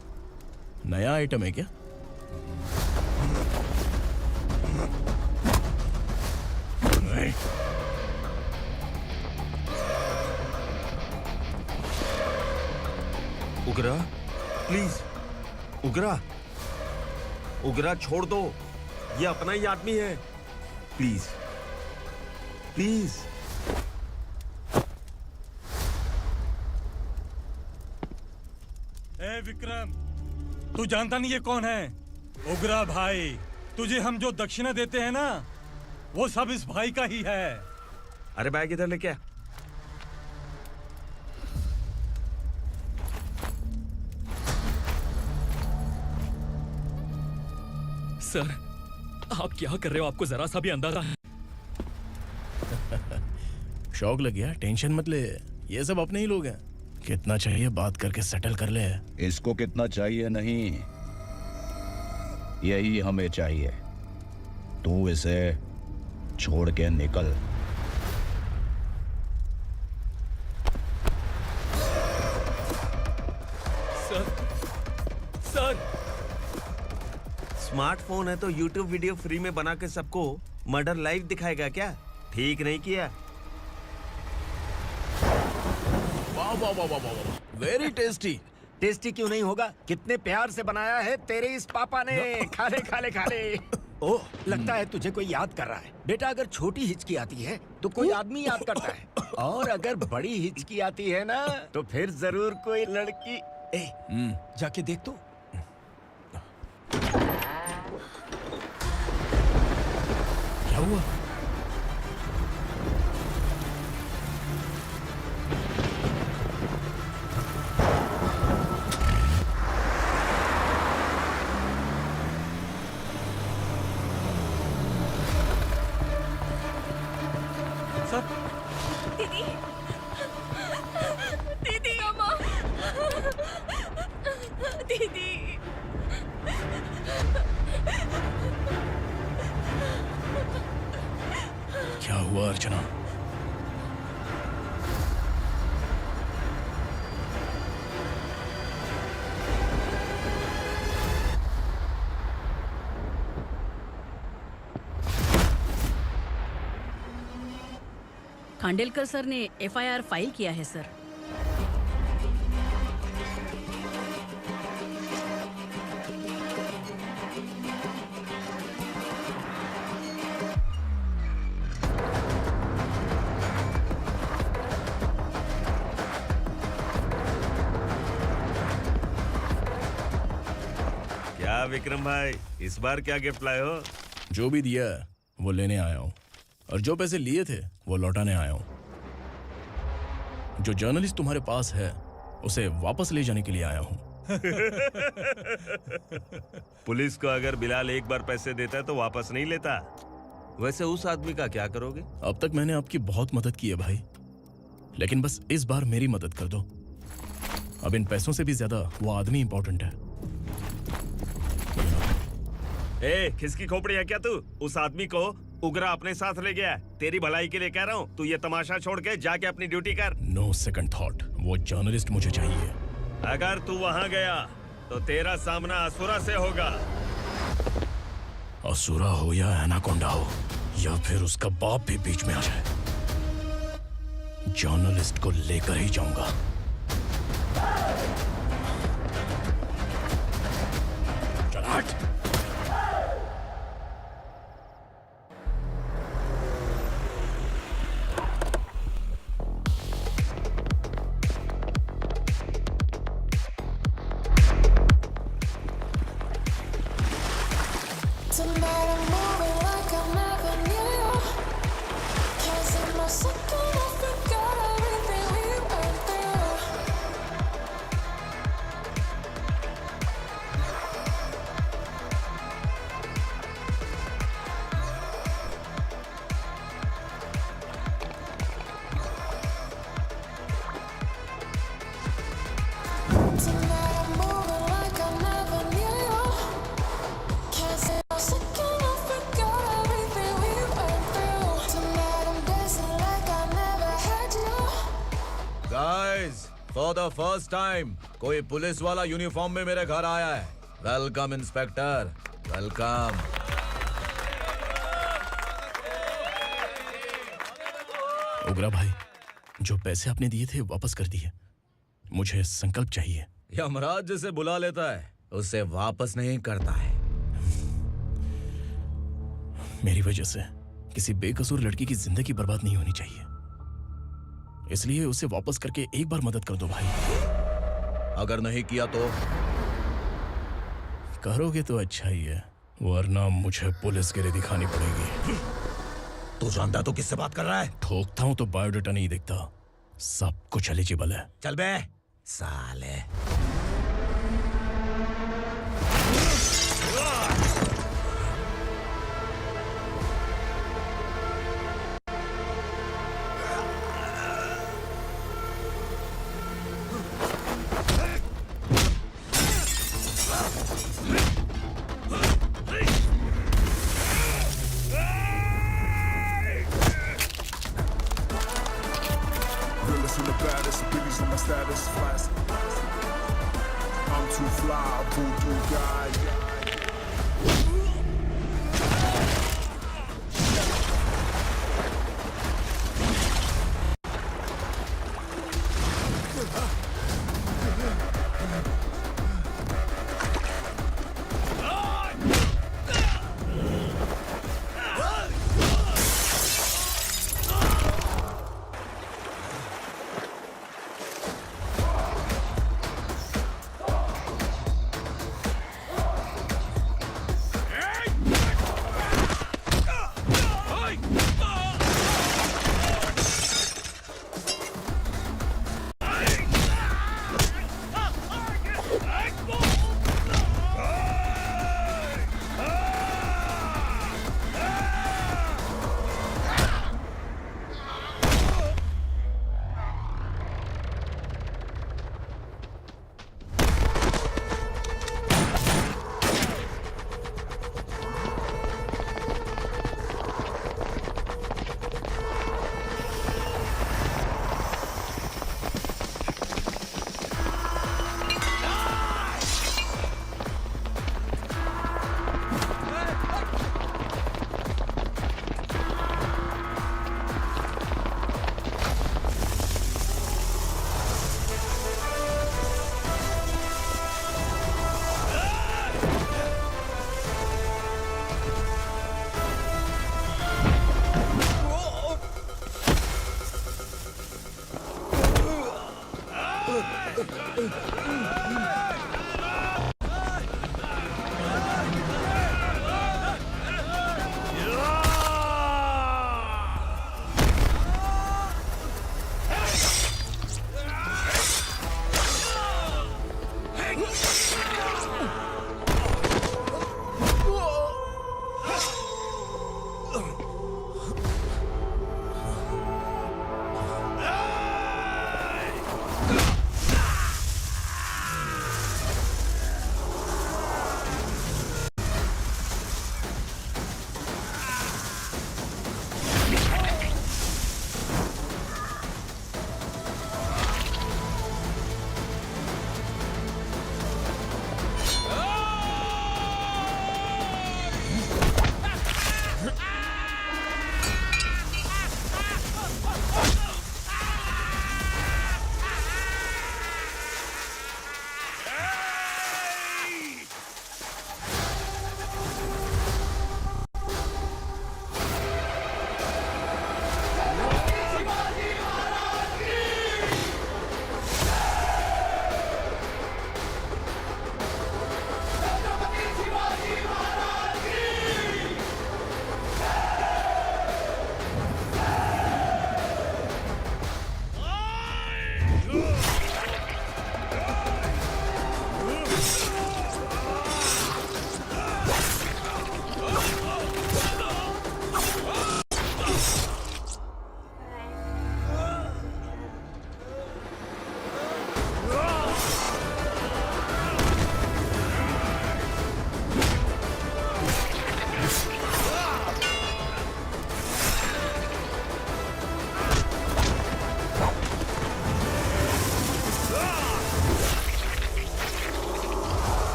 [SPEAKER 6] नया आइटम है क्या?
[SPEAKER 13] उगरा, प्लीज उगरा, उगरा छोड़ दो, ये अपना ही आदमी है, प्लीज प्लीज।
[SPEAKER 2] ए विक्रम, तू जानता नहीं ये कौन है? उगरा भाई, तुझे हम जो दक्षिणा देते हैं ना, वो सब इस भाई का ही है।
[SPEAKER 13] अरे बैग इधर लेके आ।
[SPEAKER 15] सर, आप क्या कर रहे हो? आपको जरा सा भी अंदाजा है?
[SPEAKER 6] शौक लग गया? टेंशन मत ले, ये सब अपने ही लोग हैं। कितना चाहिए बात करके सेटल कर ले।
[SPEAKER 17] इसको कितना चाहिए नहीं, यही हमें चाहिए। तू इसे छोड़ के निकल।
[SPEAKER 15] सर, सर,
[SPEAKER 13] स्मार्टफोन है तो YouTube वीडियो फ्री में बना के सबको मर्डर लाइव दिखाएगा क्या? ठीक नहीं किया।
[SPEAKER 6] वाह वाह वाह वाह वाह, वेरी टेस्टी।
[SPEAKER 9] टेस्टी क्यों नहीं होगा? कितने प्यार से बनाया है तेरे इस पापा ने। खा ले खा ले खा ले। ओह, लगता है तुझे कोई याद कर रहा है। बेटा, अगर छोटी हिचकी आती है तो कोई आदमी याद करता है, और अगर बड़ी हिचकी आती है ना तो फिर जरूर कोई लड़की। जाके देख तो।
[SPEAKER 6] क्या हुआ?
[SPEAKER 3] दीदी, दीदी, अम्मा, दीदी।
[SPEAKER 6] क्या हुआ अर्चना?
[SPEAKER 4] खांडेलकर सर ने FIR फाइल किया है सर।
[SPEAKER 13] क्या विक्रम भाई, इस बार क्या गिफ्ट लाए हो?
[SPEAKER 6] जो भी दिया है वो लेने आया हूँ, और जो पैसे लिए थे वो लौटाने आया हूँ। जो जर्नलिस्ट तुम्हारे पास है उसे वापस ले जाने के लिए आया हूँ।
[SPEAKER 13] पुलिस को अगर बिलाल एक बार पैसे देता है तो वापस नहीं लेता। वैसे उस आदमी का क्या करोगे?
[SPEAKER 6] अब तक मैंने आपकी बहुत मदद की है भाई, लेकिन बस इस बार मेरी मदद कर दो। अब इन पैसों से भी ज्यादा वो आदमी इंपॉर्टेंट है।
[SPEAKER 13] ए, खिसकी खोपड़ी है क्या तू? उस आदमी को उगरा अपने साथ ले गया। तेरी भलाई के लिए कह रहा हूँ, तू ये तमाशा छोड़ के जाके अपनी ड्यूटी कर।
[SPEAKER 6] नो सेकंड थॉट, वो जर्नलिस्ट मुझे चाहिए।
[SPEAKER 13] अगर तू वहाँ गया तो तेरा सामना असुरा से होगा।
[SPEAKER 6] असुरा हो या एनाकोंडा हो, या फिर उसका बाप भी बीच में आ जाए, जर्नलिस्ट को लेकर ही जाऊंगा। चल हट।
[SPEAKER 18] फॉर द फर्स्ट टाइम कोई पुलिस वाला यूनिफॉर्म में मेरे घर आया है। Welcome inspector, welcome.
[SPEAKER 6] उग्रा भाई, जो पैसे आपने दिए थे वापस कर दिए। मुझे संकल्प चाहिए।
[SPEAKER 18] यमराज जिसे बुला लेता है उसे वापस नहीं करता है।
[SPEAKER 6] मेरी वजह से किसी बेकसूर लड़की की जिंदगी बर्बाद नहीं होनी चाहिए, इसलिए उसे वापस करके एक बार मदद कर दो भाई।
[SPEAKER 18] अगर नहीं किया तो?
[SPEAKER 6] करोगे तो अच्छा ही है, वरना मुझे पुलिसगिरी दिखानी पड़ेगी।
[SPEAKER 18] तू जानता तो किससे बात कर रहा है?
[SPEAKER 6] ठोकता हूं तो बायोडाटा नहीं दिखता, सब कुछ एलिजिबल है।
[SPEAKER 18] चल बे साले।
[SPEAKER 19] Realest and the baddest, Billy's on my status, fast.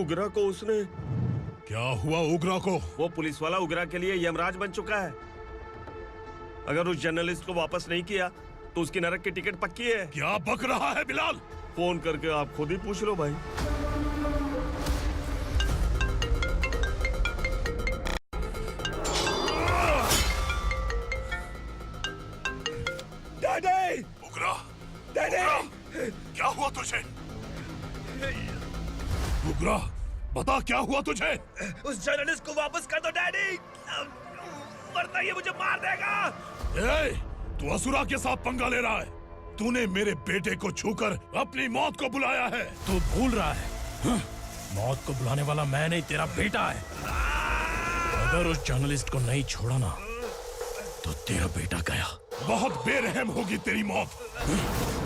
[SPEAKER 13] उगरा को उसने।
[SPEAKER 10] क्या हुआ उगरा को?
[SPEAKER 13] वो पुलिस वाला उगरा के लिए यमराज बन चुका है। अगर उस जर्नलिस्ट को वापस नहीं किया तो उसकी नरक की टिकट पक्की है।
[SPEAKER 10] क्या बक रहा है बिलाल?
[SPEAKER 13] फोन करके आप खुद ही पूछ लो भाई।
[SPEAKER 10] डैडी! उगरा! डैडी! क्या हुआ तुझे? उगरा, बता क्या हुआ तुझे?
[SPEAKER 6] उस जर्नलिस्ट को वापस कर दो डैडी, वरना ये मुझे मार देगा।
[SPEAKER 10] ए, तू असुरा के साथ पंगा ले रहा है। तूने मेरे बेटे को छूकर अपनी मौत को बुलाया है।
[SPEAKER 6] तू भूल रहा है, मौत को बुलाने वाला मैं नहीं, तेरा बेटा है। अगर उस जर्नलिस्ट को नहीं छोड़ा ना तो तेरा बेटा गया।
[SPEAKER 10] बहुत बेरहम होगी तेरी मौत।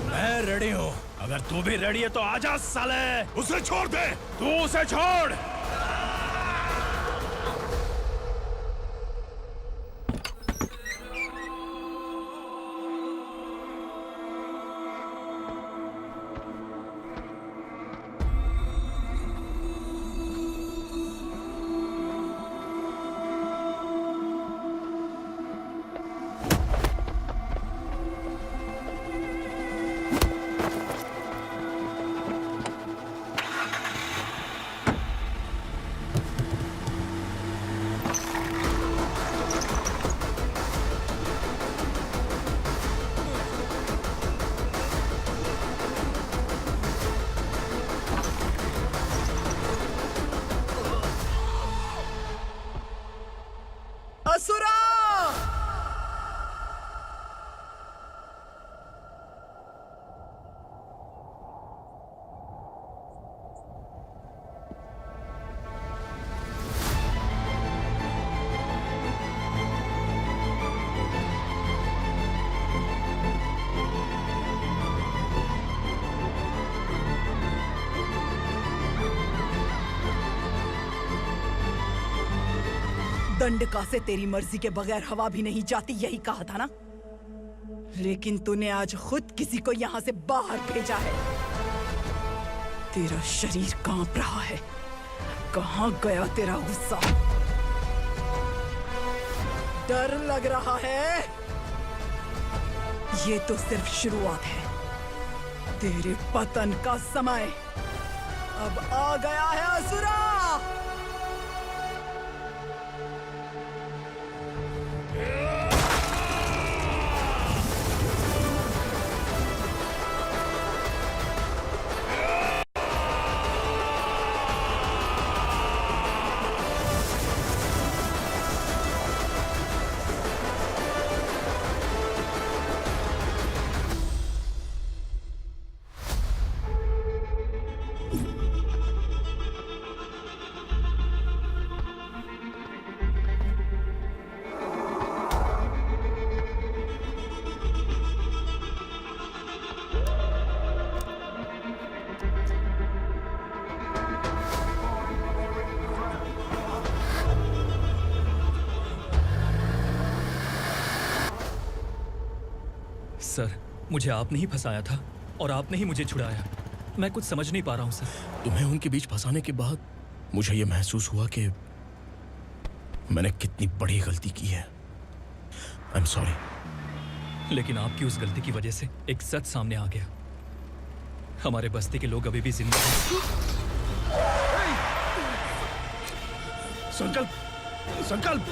[SPEAKER 6] मैं रेडी हूँ, अगर तू भी रेडी है तो आजा साले।
[SPEAKER 10] उसे छोड़ दे।
[SPEAKER 6] तू उसे छोड़।
[SPEAKER 19] असुरा! दंडका से तेरी मर्जी के बगैर हवा भी नहीं जाती, यही कहा था ना? लेकिन तूने आज खुद किसी को यहाँ से बाहर भेजा है। तेरा शरीर कांप रहा है। कहाँ गया तेरा गुस्सा? डर लग रहा है? ये तो सिर्फ शुरुआत है। तेरे पतन का समय अब आ गया है असुरा।
[SPEAKER 20] सर, मुझे आपने ही फंसाया था और आपने ही मुझे छुड़ाया। मैं कुछ समझ नहीं पा रहा हूँ सर।
[SPEAKER 6] तुम्हें उनके बीच फंसाने के बाद मुझे यह महसूस हुआ कि मैंने कितनी बड़ी गलती की है। I am sorry.
[SPEAKER 20] लेकिन आपकी उस गलती की वजह से एक सच सामने आ गया। हमारे बस्ती के लोग अभी भी जिंदा हैं।
[SPEAKER 6] संकल्प, संकल्प!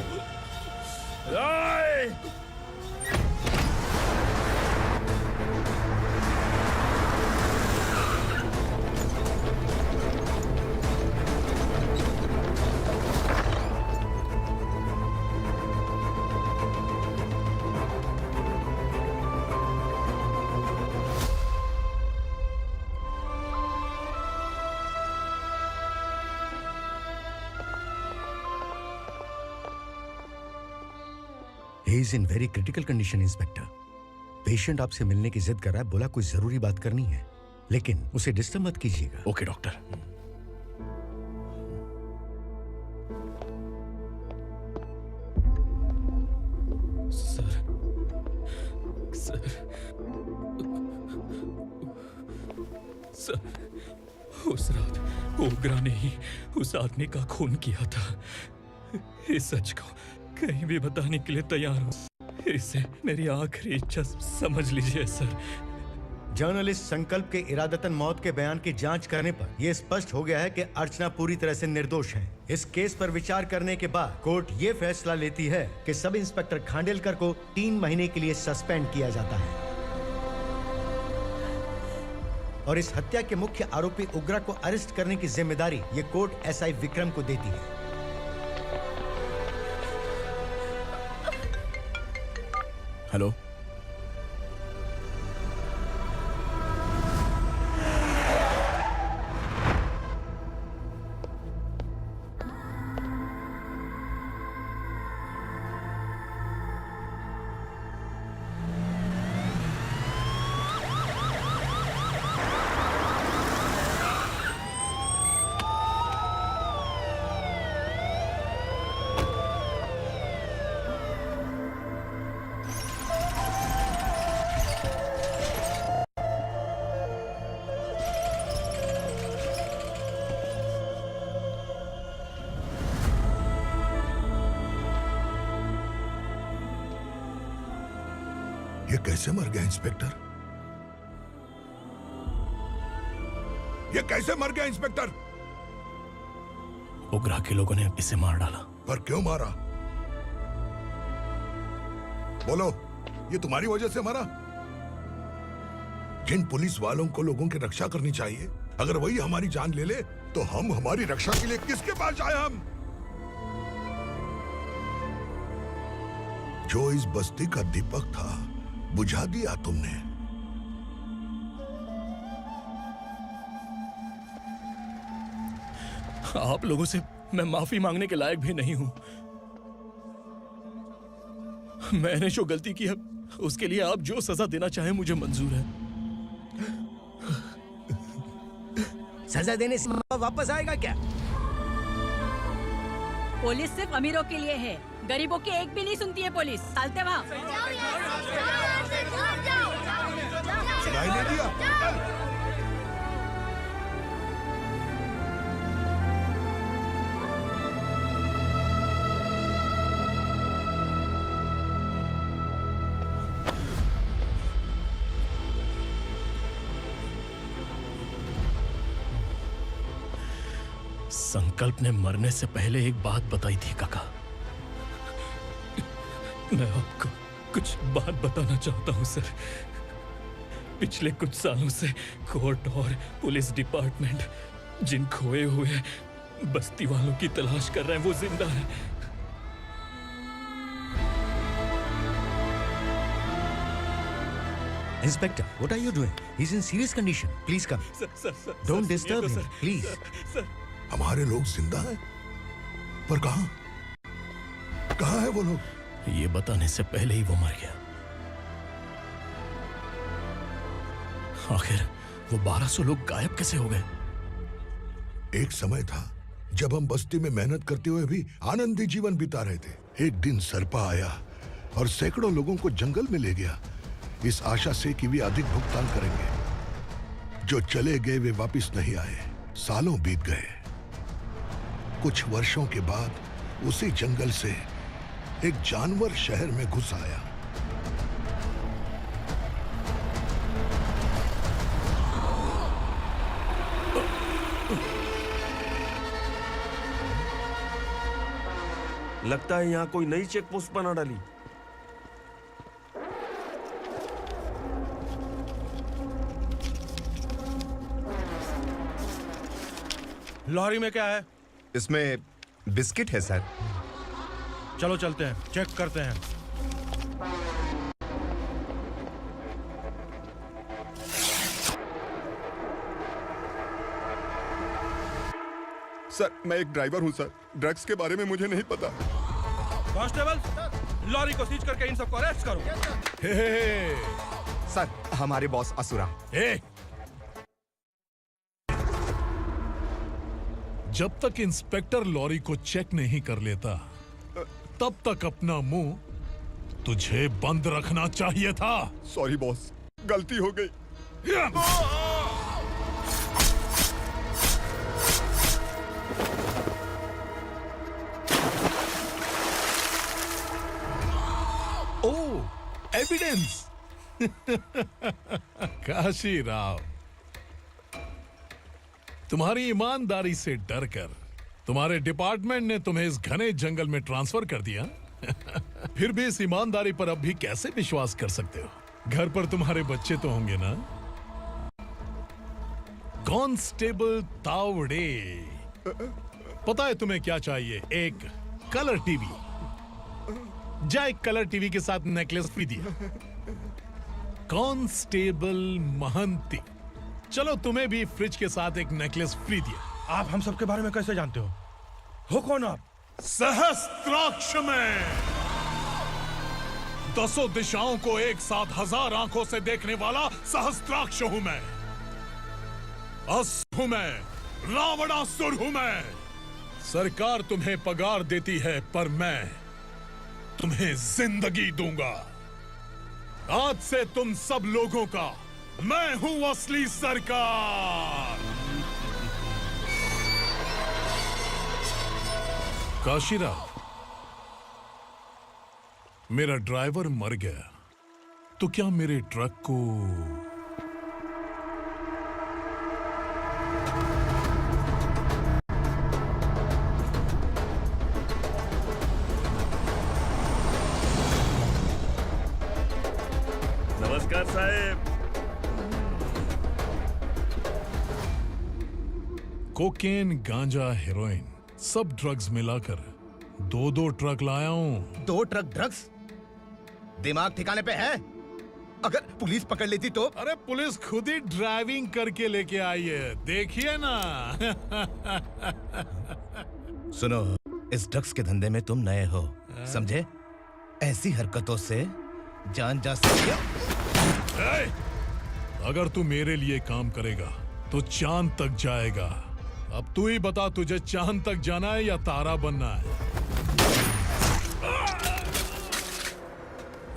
[SPEAKER 21] He is in very critical condition, inspector. Patient आपसे मिलने की जिद कर रहा है, बोला कोई जरूरी बात करनी है, लेकिन उसे डिस्टर्ब मत कीजिएगा।
[SPEAKER 6] Okay doctor.
[SPEAKER 20] Sir, sir, sir, उस रात ओग्रा ने ही उस आदमी का खून किया था। इस सच को कहीं भी बताने के लिए तैयार हूँ। इसे मेरी आखिरी इच्छा समझ लीजिए सर।
[SPEAKER 21] जर्नलिस्ट संकल्प के इरादतन मौत के बयान की जांच करने पर यह स्पष्ट हो गया है कि अर्चना पूरी तरह से निर्दोष है। इस केस पर विचार करने के बाद कोर्ट ये फैसला लेती है कि सब इंस्पेक्टर खांडेलकर को 3 महीने के लिए सस्पेंड किया जाता है और इस हत्या के मुख्य आरोपी उग्रा को अरेस्ट करने की जिम्मेदारी ये कोर्ट एसआई विक्रम को देती है।
[SPEAKER 6] हेलो,
[SPEAKER 10] ये कैसे मर गया इंस्पेक्टर? ये कैसे मर गया इंस्पेक्टर?
[SPEAKER 6] उग्रा के लोगों ने इसे मार डाला।
[SPEAKER 10] पर क्यों मारा? बोलो, ये तुम्हारी वजह से मरा? जिन पुलिस वालों को लोगों की रक्षा करनी चाहिए, अगर वही हमारी जान ले ले तो हम हमारी रक्षा के लिए किसके पास जाए? हम जो इस बस्ती का दीपक था बुझा दिया तुमने।
[SPEAKER 6] आप लोगों से मैं माफी मांगने के लायक भी नहीं हूं। मैंने जो गलती की है उसके लिए आप जो सजा देना चाहें मुझे मंजूर है।
[SPEAKER 11] सजा देने से वापस आएगा क्या?
[SPEAKER 4] पुलिस सिर्फ अमीरों के लिए है, गरीबों की एक भी नहीं सुनती है पुलिस। चलते वहाँ।
[SPEAKER 10] सुनाई नहीं दिया?
[SPEAKER 6] संकल्प ने मरने से पहले एक बात बताई थी काका। मैं आपको कुछ बात बताना चाहता हूं सर। पिछले कुछ सालों से कोर्ट और पुलिस डिपार्टमेंट जिन खोए हुए बस्ती वालों की तलाश कर रहे हैं वो जिंदा है।
[SPEAKER 21] Inspector, what are you doing? He's in serious condition. Please come. Don't disturb him, please.
[SPEAKER 10] हमारे लोग जिंदा हैं? पर कहां? कहां है वो लोग?
[SPEAKER 6] ये बताने से पहले ही वो मर गया। आखिर वो 1200 लोग गायब कैसे हो गए?
[SPEAKER 10] एक समय था जब हम बस्ती में मेहनत करते हुए भी आनंदी जीवन बिता रहे थे। एक दिन सरपा आया और सैकड़ों लोगों को जंगल में ले गया, इस आशा से कि वे अधिक भुगतान करेंगे। जो चले गए वे वापस नहीं आए। सालों बीत गए। कुछ वर्षों के बाद उसी जंगल से एक जानवर शहर में घुस आया।
[SPEAKER 13] लगता है यहाँ कोई नई चेक पोस्ट बना डाली।
[SPEAKER 2] लॉरी में क्या है?
[SPEAKER 5] इसमें बिस्किट है सर।
[SPEAKER 2] चलो चलते हैं, चेक करते हैं।
[SPEAKER 5] सर, मैं एक ड्राइवर हूं सर। ड्रग्स के बारे में मुझे नहीं पता।
[SPEAKER 2] कांस्टेबल, लॉरी को सीज करके इन सबको अरेस्ट करो।
[SPEAKER 5] सर, हमारे बॉस असुरा।
[SPEAKER 10] जब तक इंस्पेक्टर लॉरी को चेक नहीं कर लेता तब तक अपना मुंह तुझे बंद रखना चाहिए था।
[SPEAKER 5] सॉरी बॉस, गलती हो गई।
[SPEAKER 10] कॉन्फिडेंस। काशी राव, तुम्हारी ईमानदारी से डरकर तुम्हारे डिपार्टमेंट ने तुम्हें इस घने जंगल में ट्रांसफर कर दिया। फिर भी इस ईमानदारी पर अब भी कैसे विश्वास कर सकते हो? घर पर तुम्हारे बच्चे तो होंगे ना? कांस्टेबल तावड़े, पता है तुम्हें क्या चाहिए? एक कलर टीवी। जा एक कलर टीवी के साथ नेकलेस फ्री दिया। कांस्टेबल महंती, चलो तुम्हें भी फ्रिज के साथ एक नेकलेस फ्री दिया।
[SPEAKER 2] आप हम सबके बारे में कैसे जानते हो कौन आप?
[SPEAKER 10] सहस्त्राक्ष में 10 दिशाओं को एक साथ 1000 आंखों से देखने वाला सहस्त्राक्ष हूं मैं। असुर हूं मैं, रावणासुर हूं मैं। सरकार तुम्हें पगार देती है, पर मैं तुम्हें जिंदगी दूंगा। आज से तुम सब लोगों का मैं हूं असली सरकार। काशीराव, मेरा ड्राइवर मर गया तो क्या मेरे ट्रक को
[SPEAKER 13] नमस्कार साहब।
[SPEAKER 10] कोकेन, गांजा, हेरोइन, सब ड्रग्स मिलाकर 2 ट्रक लाया हूं।
[SPEAKER 8] 2 ट्रक ड्रग्स? दिमाग ठिकाने पे है? अगर पुलिस पकड़ लेती तो?
[SPEAKER 10] अरे पुलिस खुद ही ड्राइविंग करके लेके आई है, देखिए ना।
[SPEAKER 8] सुनो, इस ड्रग्स के धंधे में तुम नए हो, समझे? ऐसी हरकतों से जान जा सकती है।
[SPEAKER 10] अगर तू मेरे लिए काम करेगा तो चांद तक जाएगा। अब तू ही बता, तुझे चांद तक जाना है या तारा बनना है?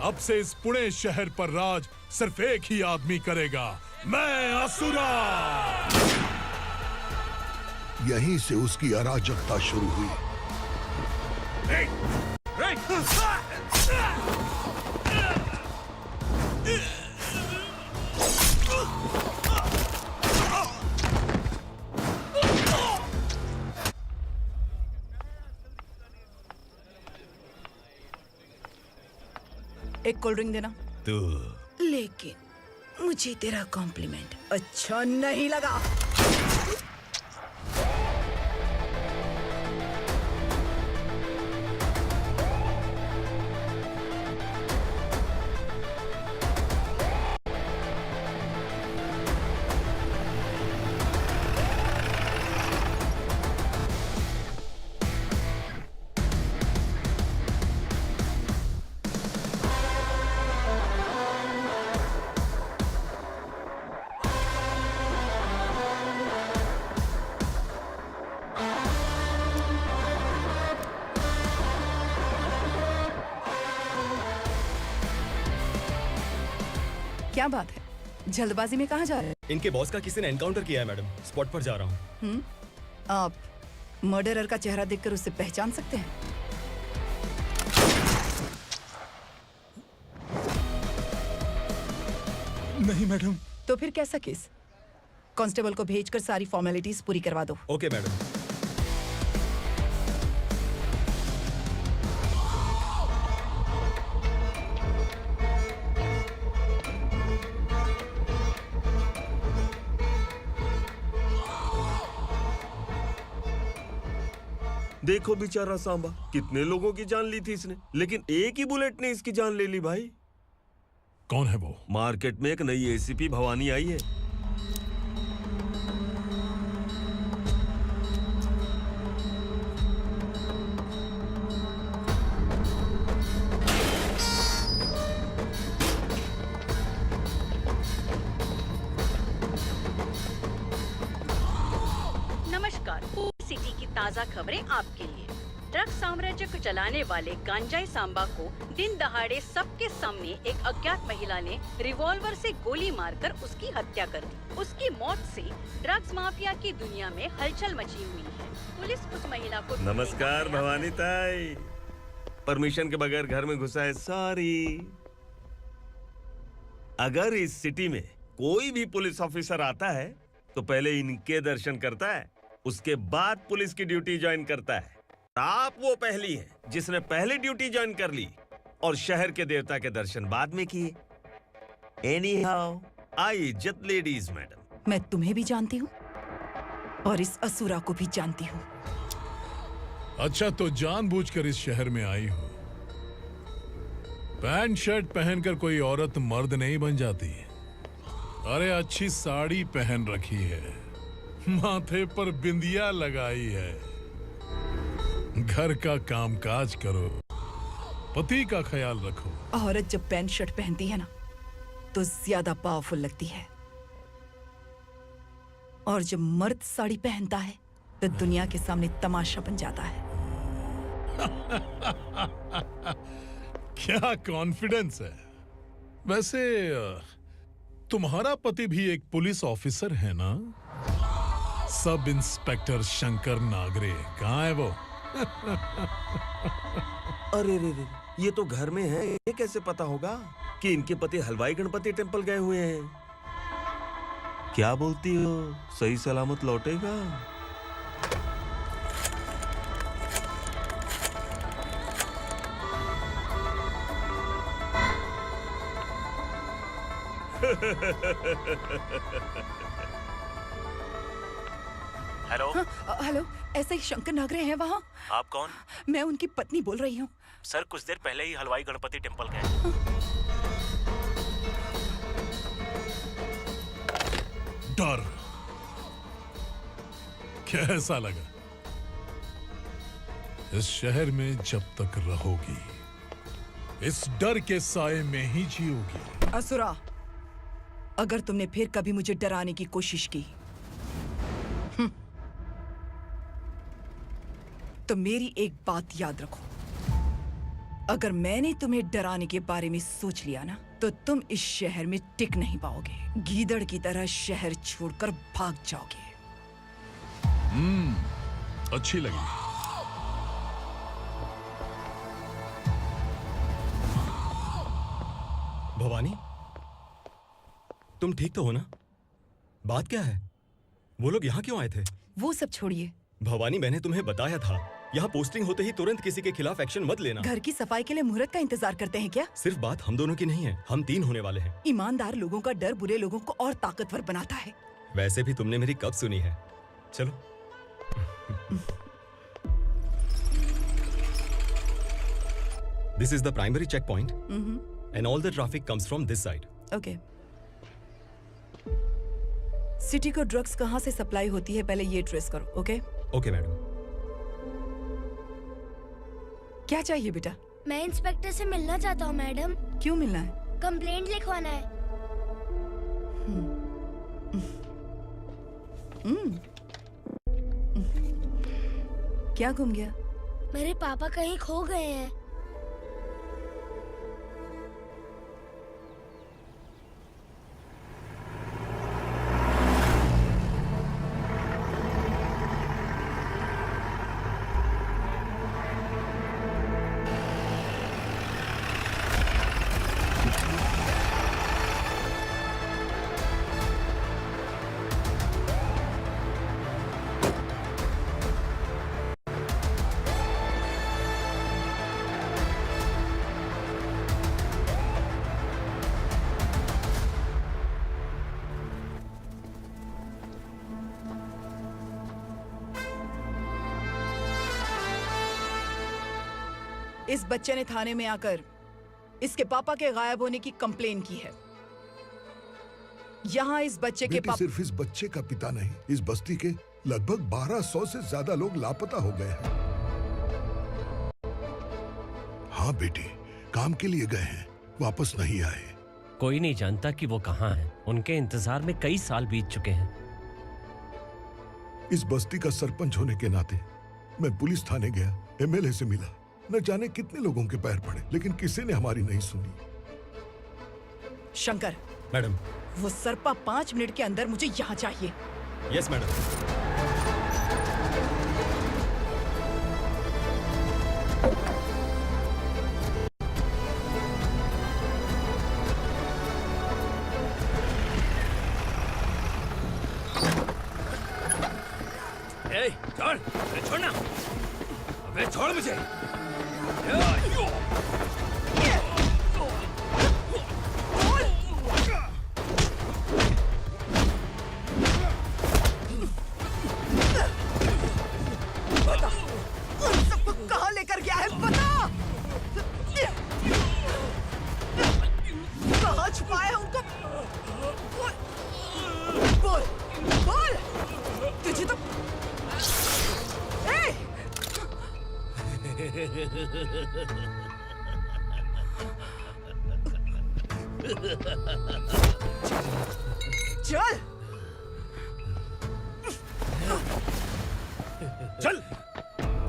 [SPEAKER 10] अब से इस पुणे शहर पर राज सिर्फ एक ही आदमी करेगा, मैं असुरा।
[SPEAKER 7] यहीं से उसकी अराजकता शुरू हुई।
[SPEAKER 19] एक कोल्ड ड्रिंक देना।
[SPEAKER 8] तू
[SPEAKER 19] लेकिन मुझे तेरा कॉम्प्लीमेंट अच्छा नहीं लगा। क्या बात है, जल्दबाजी में कहाँ जा रहे हैं?
[SPEAKER 15] इनके बॉस का किसी ने एनकाउंटर किया है मैडम, स्पॉट पर जा रहा हूँ।
[SPEAKER 19] आप मर्डरर का चेहरा देखकर उसे पहचान सकते हैं?
[SPEAKER 15] नहीं मैडम।
[SPEAKER 19] तो फिर कैसा केस? कांस्टेबल को भेजकर सारी फॉर्मेलिटीज पूरी करवा दो।
[SPEAKER 15] Okay madam.
[SPEAKER 13] देखो बेचारा सांबा, कितने लोगों की जान ली थी इसने, लेकिन एक ही बुलेट ने इसकी जान ले ली भाई।
[SPEAKER 10] कौन है वो?
[SPEAKER 13] मार्केट में एक नई एसीपी भवानी आई है।
[SPEAKER 4] नमस्कार, सिटी की ताज़ा खबरें आपके लिए। ड्रग साम्राज्य को चलाने वाले गांजाई सांबा को दिन दहाड़े सबके सामने एक अज्ञात महिला ने रिवॉल्वर से गोली मारकर उसकी हत्या कर दी। उसकी मौत से ड्रग्स माफिया की दुनिया में हलचल मची हुई है। पुलिस उस महिला को
[SPEAKER 13] नमस्कार भवानी ताई, परमिशन के बगैर घर में घुसा है, सॉरी। अगर इस सिटी में कोई भी पुलिस ऑफिसर आता है तो पहले इनके दर्शन करता है, उसके बाद पुलिस की ड्यूटी ज्वाइन करता है। आप वो पहली हैं जिसने पहले ड्यूटी ज्वाइन कर ली और शहर के देवता के दर्शन बाद में किए। एनीहाउ, आई इज्जत लेडीज मैडम।
[SPEAKER 19] मैं तुम्हें भी जानती हूँ और इस असुरा को भी जानती हूँ।
[SPEAKER 10] अच्छा, तो जानबूझकर इस शहर में आई हो। पैंट शर्ट पहनकर कोई औरत मर्द नहीं बन जाती। अरे अच्छी साड़ी पहन रखी है, माथे पर बिंदिया लगाई है, घर का कामकाज करो, पति का ख्याल रखो।
[SPEAKER 19] औरत जब पैंट शर्ट पहनती है ना तो ज्यादा पावरफुल लगती है, और जब मर्द साड़ी पहनता है तो दुनिया के सामने तमाशा बन जाता है।
[SPEAKER 10] क्या कॉन्फिडेंस है। वैसे तुम्हारा पति भी एक पुलिस ऑफिसर है ना? सब इंस्पेक्टर शंकर नागरे कहाँ है वो?
[SPEAKER 13] अरे रे रे, ये तो घर में है, ये कैसे पता होगा कि इनके पति हलवाई गणपति टेम्पल गए हुए हैं? क्या बोलती हो, सही सलामत लौटेगा?
[SPEAKER 15] हेलो।
[SPEAKER 19] हेलो, ऐसे ही शंकर नागरे हैं वहाँ?
[SPEAKER 15] आप कौन?
[SPEAKER 19] मैं उनकी पत्नी बोल रही हूँ।
[SPEAKER 15] सर कुछ देर पहले ही हलवाई गणपति टेम्पल गए।
[SPEAKER 10] डर कैसा लगा? इस शहर में जब तक रहोगी इस डर के साए में ही जियोगी।
[SPEAKER 19] असुरा, अगर तुमने फिर कभी मुझे डराने की कोशिश की तो मेरी एक बात याद रखो, अगर मैंने तुम्हें डराने के बारे में सोच लिया ना तो तुम इस शहर में टिक नहीं पाओगे। गीदड़ की तरह शहर छोड़कर भाग जाओगे।
[SPEAKER 10] अच्छी लगी।
[SPEAKER 15] भवानी, तुम ठीक तो हो ना? बात क्या है? वो लोग यहाँ क्यों आए थे?
[SPEAKER 19] वो सब छोड़िए।
[SPEAKER 15] भवानी, मैंने तुम्हें बताया था यहाँ पोस्टिंग होते ही तुरंत किसी के खिलाफ एक्शन मत लेना।
[SPEAKER 19] घर की सफाई के लिए मुहूर्त का इंतजार करते हैं क्या?
[SPEAKER 15] सिर्फ बात हम दोनों की नहीं है, हम 3 होने वाले हैं।
[SPEAKER 19] ईमानदार लोगों का डर बुरे लोगों को और ताकतवर बनाता है।
[SPEAKER 15] वैसे भी तुमने मेरी कब सुनी है। चलो। This is the primary checkpoint, and all the traffic comes from this side.
[SPEAKER 19] Okay. City को ड्रग्स कहाँ से सप्लाई होती है पहले ये ट्रेस करो, ओके?
[SPEAKER 15] Okay madam.
[SPEAKER 19] क्या चाहिए बेटा?
[SPEAKER 14] मैं इंस्पेक्टर से मिलना चाहता हूँ मैडम।
[SPEAKER 19] क्यों मिलना है?
[SPEAKER 14] कंप्लेंट लिखवाना है।
[SPEAKER 19] क्या गुम गया?
[SPEAKER 14] मेरे पापा कहीं खो गए हैं।
[SPEAKER 19] इस बच्चे ने थाने में आकर इसके पापा के गायब होने की कंप्लेन की है। यहाँ इस बच्चे के पापा
[SPEAKER 7] सिर्फ इस बच्चे का पिता नहीं, इस बस्ती के लगभग 1200 से ज्यादा लोग लापता हो गए हैं। हाँ बेटी, काम के लिए गए हैं, वापस नहीं आए।
[SPEAKER 12] कोई नहीं जानता कि वो कहाँ हैं। उनके इंतजार में कई साल बीत चुके हैं।
[SPEAKER 7] इस बस्ती का सरपंच होने के नाते मैं पुलिस थाने गया, एमएलए से मिला, न जाने कितने लोगों के पैर पड़े, लेकिन किसी ने हमारी नहीं सुनी।
[SPEAKER 19] शंकर।
[SPEAKER 15] मैडम।
[SPEAKER 19] वो सरपा 5 मिनट के अंदर मुझे यहाँ चाहिए।
[SPEAKER 15] Yes madam.
[SPEAKER 18] छोड़ मुझे।
[SPEAKER 19] बता, उन सबको कहाँ लेकर गया है? बता, कहाँ छुपाया है उनको? बोल, बोल, तुझे तो चल
[SPEAKER 7] चल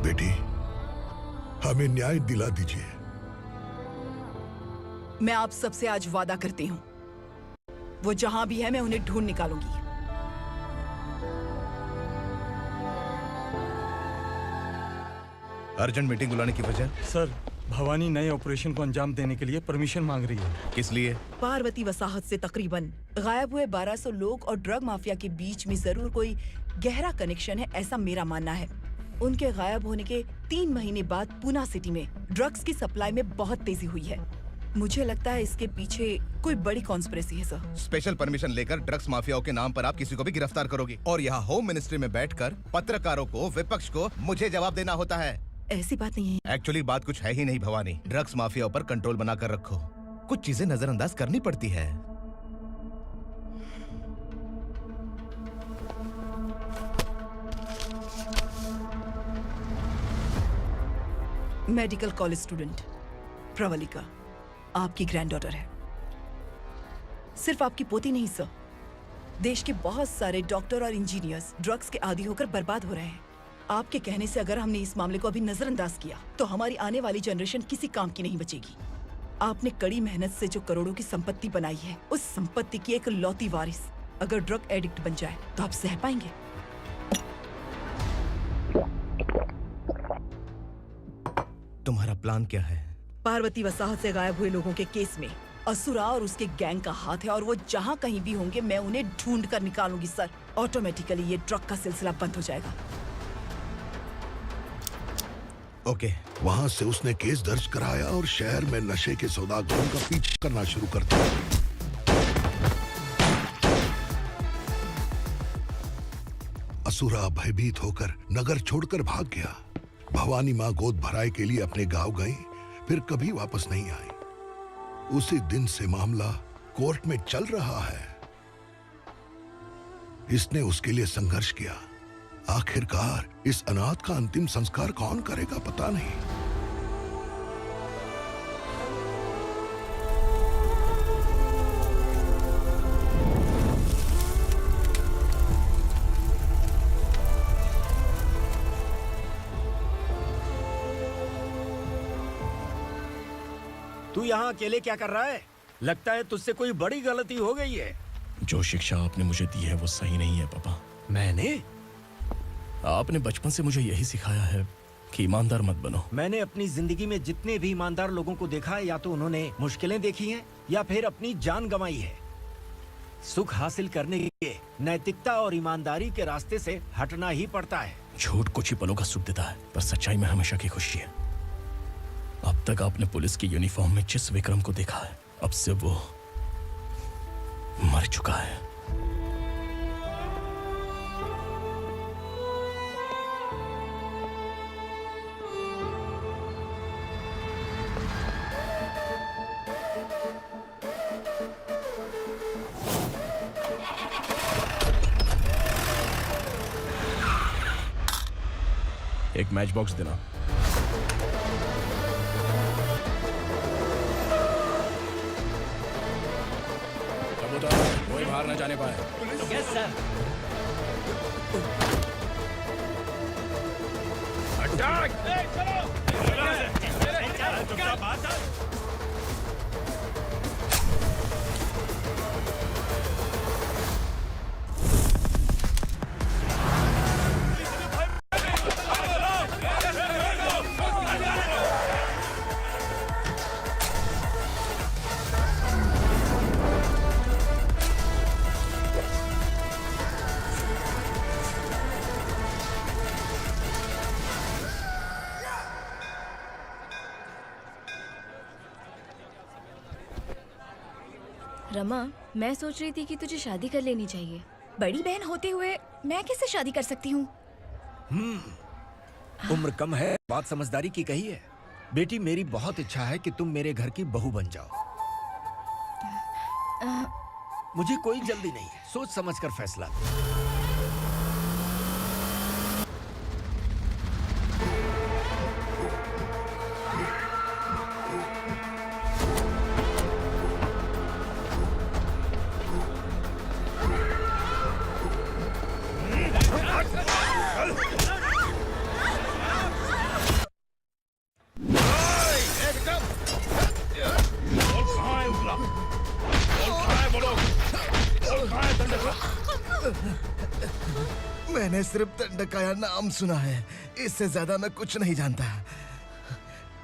[SPEAKER 7] बेटी, हमें न्याय दिला दीजिए।
[SPEAKER 19] मैं आप सबसे आज वादा करती हूँ, वो जहां भी है मैं उन्हें ढूंढ निकालूंगी।
[SPEAKER 8] अर्जेंट मीटिंग बुलाने की वजह?
[SPEAKER 21] सर, भवानी नए ऑपरेशन को अंजाम देने के लिए परमिशन मांग रही है।
[SPEAKER 8] किस लिए?
[SPEAKER 19] पार्वती वसाहत से तकरीबन गायब हुए 1200 लोग और ड्रग माफिया के बीच में जरूर कोई गहरा कनेक्शन है, ऐसा मेरा मानना है। उनके गायब होने के 3 महीने बाद पूना सिटी में ड्रग्स की सप्लाई में बहुत तेजी हुई है। मुझे लगता है इसके पीछे कोई बड़ी कॉन्स्पिरेसी है सर।
[SPEAKER 8] स्पेशल परमिशन लेकर ड्रग्स माफियाओं के नाम पर आप किसी को भी गिरफ्तार करोगी और यहाँ होम मिनिस्ट्री में बैठकर पत्रकारों को, विपक्ष को मुझे जवाब देना होता है।
[SPEAKER 19] ऐसी बात नहीं है।
[SPEAKER 8] एक्चुअली बात कुछ है ही नहीं भवानी। ड्रग्स माफियाओं पर कंट्रोल बनाकर रखो, कुछ चीजें नजरअंदाज करनी पड़ती है।
[SPEAKER 19] मेडिकल कॉलेज स्टूडेंट प्रवलिका आपकी ग्रैंडडॉटर है। सिर्फ आपकी पोती नहीं सर, देश के बहुत सारे डॉक्टर और इंजीनियर्स ड्रग्स के आदी होकर बर्बाद हो रहे हैं। आपके कहने से अगर हमने इस मामले को अभी नजरअंदाज किया तो हमारी आने वाली जनरेशन किसी काम की नहीं बचेगी। आपने कड़ी मेहनत से जो करोड़ों की संपत्ति बनाई है, उस संपत्ति की एक लौती वारिस अगर ड्रग एडिक्ट बन जाए तो आप सह पाएंगे?
[SPEAKER 8] तुम्हारा प्लान क्या है?
[SPEAKER 19] पार्वती वसाहत से गायब हुए लोगों के केस में असुरा और उसके गैंग का हाथ है और वो जहाँ कहीं भी होंगे मैं उन्हें ढूंढ कर निकालूंगी सर। ऑटोमेटिकली ये ड्रग का सिलसिला बंद हो जाएगा।
[SPEAKER 8] ओके।
[SPEAKER 7] वहाँ से उसने केस दर्ज कराया और शहर में नशे के सौदागरों का पीछा करना शुरू कर दिया। असुरा भयभीत होकर नगर छोड़कर भाग गया। भवानी माँ गोद भराई के लिए अपने गांव गई, फिर कभी वापस नहीं आई। उसी दिन से मामला कोर्ट में चल रहा है। इसने उसके लिए संघर्ष किया। आखिरकार इस अनाथ का अंतिम संस्कार कौन करेगा पता नहीं।
[SPEAKER 9] तू यहाँ अकेले क्या कर रहा है? लगता है तुझसे कोई बड़ी गलती हो गई है।
[SPEAKER 6] जो शिक्षा आपने मुझे दी है वो सही नहीं है पापा।
[SPEAKER 9] मैंने?
[SPEAKER 6] आपने बचपन से मुझे यही सिखाया है कि ईमानदार मत बनो।
[SPEAKER 9] मैंने अपनी जिंदगी में जितने भी ईमानदार लोगों को देखा है, या तो उन्होंने मुश्किलें देखी हैं या फिर अपनी जान गंवाई है। सुख हासिल करने के लिए नैतिकता और ईमानदारी के रास्ते से हटना ही पड़ता है।
[SPEAKER 6] झूठ कुछ ही पलों का सुख देता है, पर सच्चाई में हमेशा की खुशी है। अब तक आपने पुलिस की यूनिफॉर्म में जिस विक्रम को देखा है, अब से वो मर चुका है। एक मैच बॉक्स देना। कबूतर, कोई बाहर न जाने पाए।
[SPEAKER 11] Yes sir.
[SPEAKER 2] अटैक!
[SPEAKER 3] रमा, मैं सोच रही थी कि तुझे शादी कर लेनी चाहिए।
[SPEAKER 1] बड़ी बहन होते हुए मैं कैसे शादी कर सकती हूँ?
[SPEAKER 9] उम्र कम है, बात समझदारी की कही है। बेटी, मेरी बहुत इच्छा है कि तुम मेरे घर की बहू बन जाओ। मुझे कोई जल्दी नहीं है, सोच समझ कर फैसला।
[SPEAKER 8] मैंने सिर्फ दंडकाया नाम सुना है, इससे ज्यादा मैं कुछ नहीं जानता।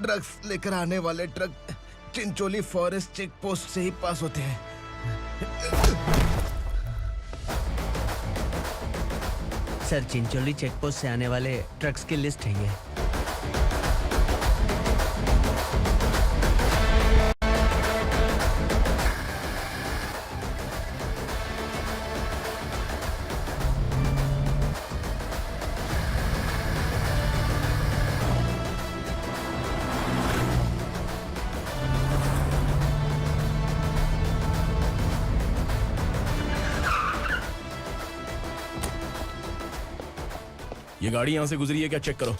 [SPEAKER 8] ड्रग्स लेकर आने वाले truck Chincholi forest check post से ही पास होते हैं।
[SPEAKER 11] सर, चिंचोली चेक पोस्ट से आने वाले ट्रक्स की लिस्ट है ये।
[SPEAKER 6] ये गाड़ी यहाँ से गुजरी है क्या, चेक करो।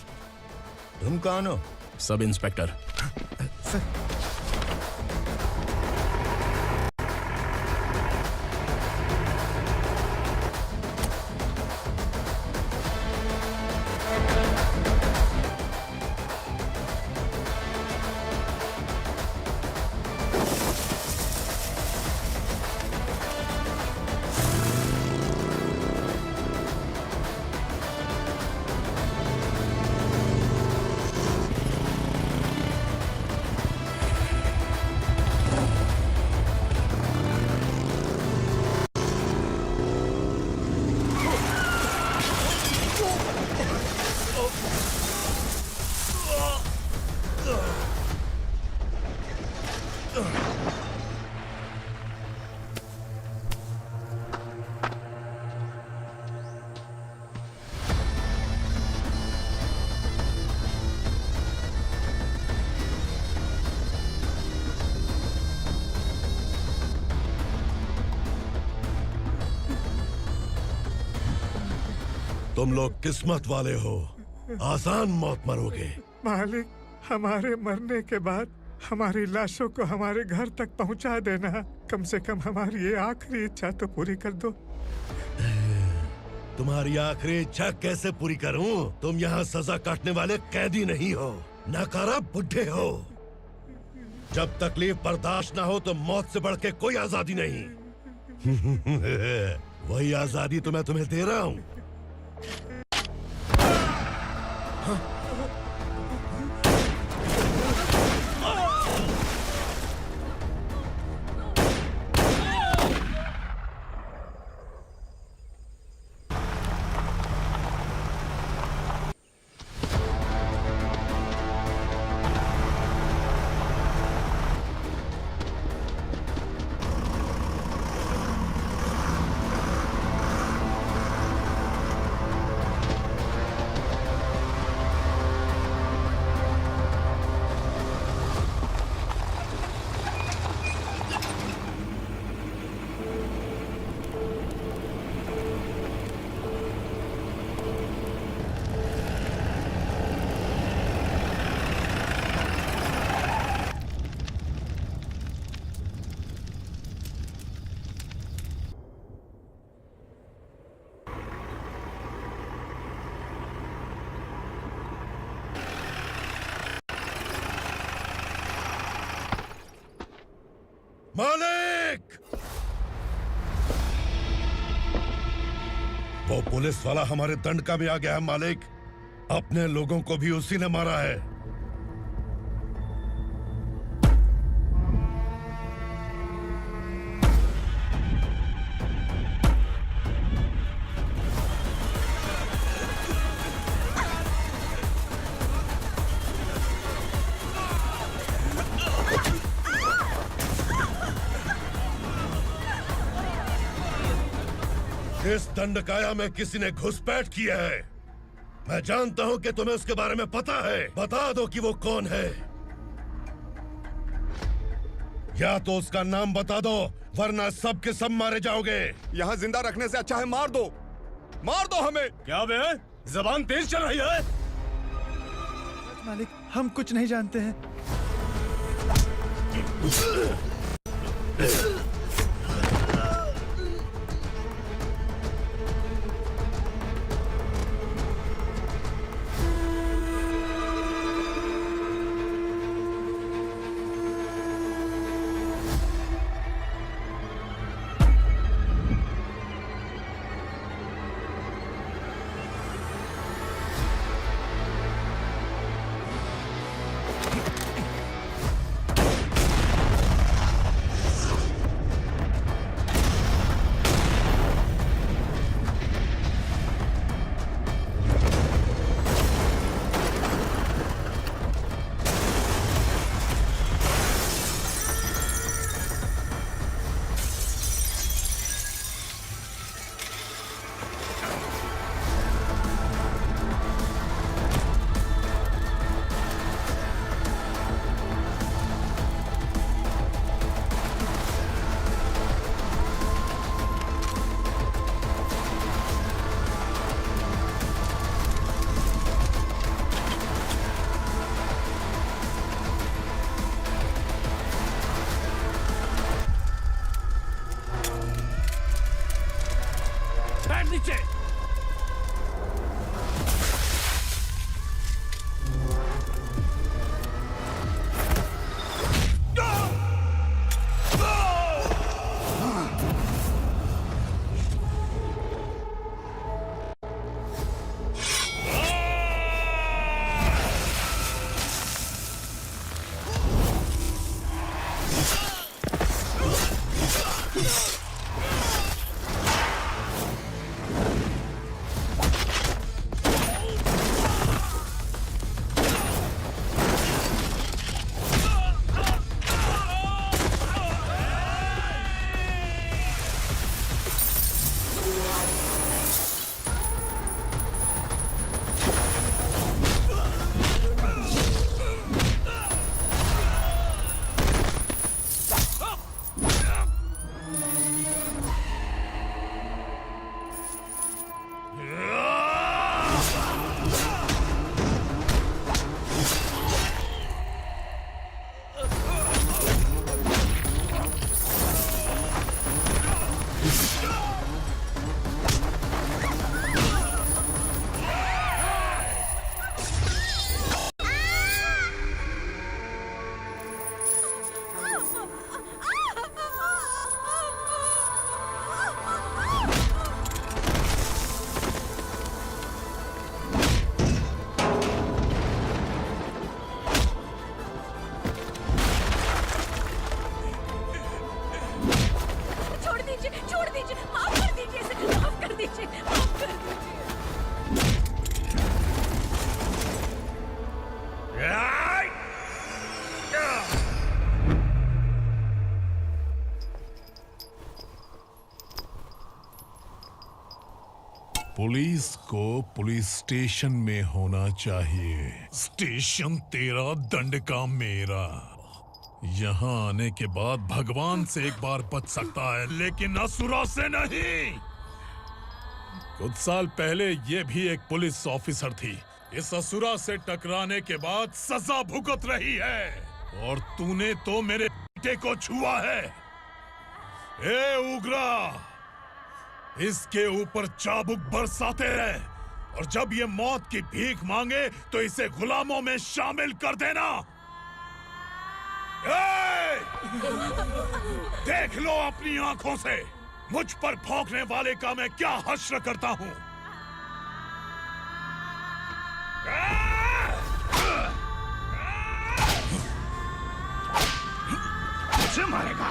[SPEAKER 21] तुम कौन हो?
[SPEAKER 6] Sub inspector.
[SPEAKER 10] तुम लोग किस्मत वाले हो, आसान मौत मरोगे।
[SPEAKER 22] मालिक, हमारे मरने के बाद हमारी लाशों को हमारे घर तक पहुंचा देना। कम से कम हमारी ये आखिरी इच्छा तो पूरी कर दो।
[SPEAKER 10] तुम्हारी आखिरी इच्छा कैसे पूरी करूं? तुम यहाँ सजा काटने वाले कैदी नहीं हो, नकारा बुड्ढे हो। जब तकलीफ बर्दाश्त ना हो तो मौत से बढ़ के कोई आजादी नहीं। वही आजादी तो मैं तुम्हें दे रहा हूँ। मालिक! वो पुलिस वाला हमारे दंड का भी आ गया है मालिक। अपने लोगों को भी उसी ने मारा है। इस दंडकाया में किसी ने घुसपैठ किया है। मैं जानता हूं कि तुम्हें उसके बारे में पता है। बता दो कि वो कौन है, या तो उसका नाम बता दो, वरना सब के सब मारे जाओगे।
[SPEAKER 5] यहाँ जिंदा रखने से अच्छा है मार दो हमें।
[SPEAKER 2] क्या बे, जबान तेज चल रही है?
[SPEAKER 22] मालिक, हम कुछ नहीं जानते हैं।
[SPEAKER 2] नीचे।
[SPEAKER 10] पुलिस को पुलिस स्टेशन में होना चाहिए। स्टेशन तेरा, दंड का मेरा। यहाँ आने के बाद भगवान से एक बार बच सकता है, लेकिन असुरा से नहीं। कुछ साल पहले ये भी एक पुलिस ऑफिसर थी। इस असुरा से टकराने के बाद सजा भुगत रही है, और तूने तो मेरे बेटे को छुआ है। ए उग्रा, इसके ऊपर चाबुक बरसाते रहे, और जब ये मौत की भीख मांगे तो इसे गुलामों में शामिल कर देना। देख लो अपनी आंखों से मुझ पर भौंकने वाले का मैं क्या हश्र करता हूं। मुझे मारेगा।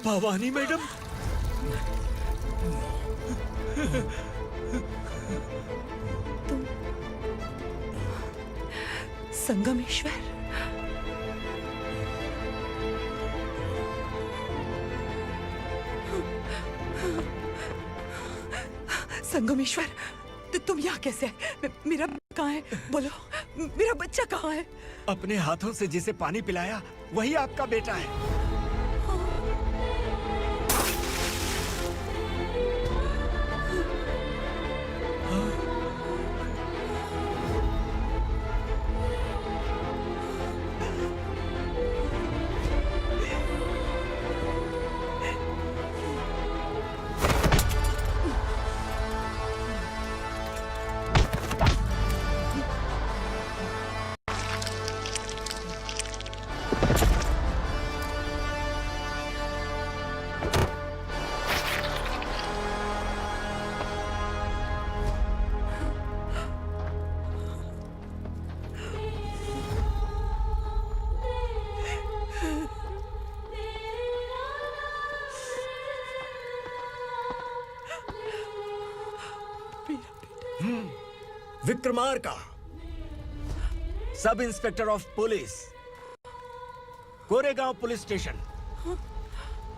[SPEAKER 9] भवानी मैडम,
[SPEAKER 19] संगमेश्वर, संगमेश्वर, तुम यहाँ कैसे आए? मेरा कहाँ है? बोलो, मेरा बच्चा कहाँ है?
[SPEAKER 9] अपने हाथों से जिसे पानी पिलाया वही आपका बेटा है। Vikramarka, sub inspector of police, Koregaon police station.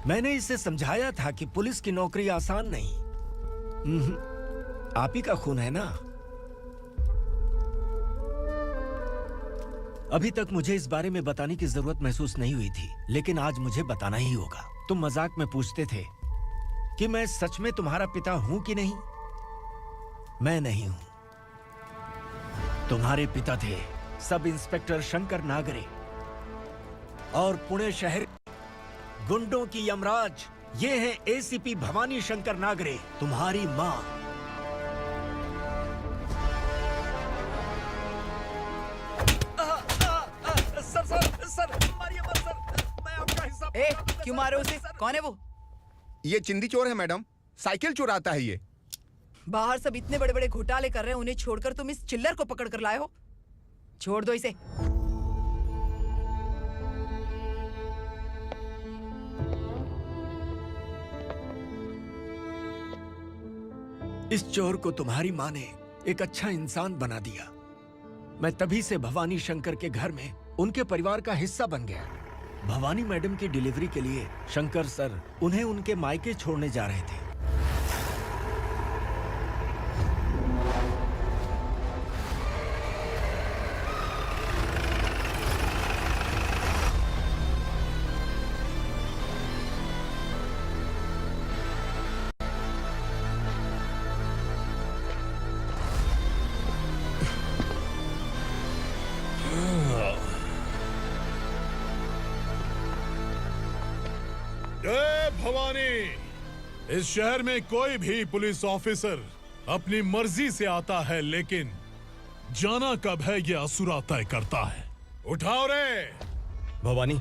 [SPEAKER 9] मैंने इसे समझाया था कि पुलिस की नौकरी आसान नहीं। आप ही का खून है ना। अभी तक मुझे इस बारे में बताने की जरूरत महसूस नहीं हुई थी, लेकिन आज मुझे बताना ही होगा। तुम मजाक में पूछते थे कि मैं सच में तुम्हारा पिता हूं कि नहीं। मैं नहीं हूं। तुम्हारे पिता थे सब इंस्पेक्टर शंकर नागरे, और पुणे शहर गुंडों की यमराज ये हैं एसीपी भवानी शंकर नागरे, तुम्हारी मां। सर, मारिए मत सर, मैं आपका हिस्सा।
[SPEAKER 19] क्यों मारे उसे? कौन है वो?
[SPEAKER 5] ये चिंदी चोर है मैडम, साइकिल चुराता है ये।
[SPEAKER 19] बाहर सब इतने बड़े बड़े घोटाले कर रहे हैं, उन्हें छोड़कर तुम इस चिल्लर को पकड़ कर लाए हो। छोड़ दो इसे।
[SPEAKER 9] इस चोर को तुम्हारी माँ ने एक अच्छा इंसान बना दिया। मैं तभी से भवानी शंकर के घर में उनके परिवार का हिस्सा बन गया। भवानी मैडम की डिलीवरी के लिए शंकर सर उन्हें उनके मायके छोड़ने जा रहे थे।
[SPEAKER 10] जय भवानी। इस शहर में कोई भी पुलिस ऑफिसर अपनी मर्जी से आता है, लेकिन जाना कब है ये असुरा तय करता है। उठाओ रे।
[SPEAKER 15] भवानी,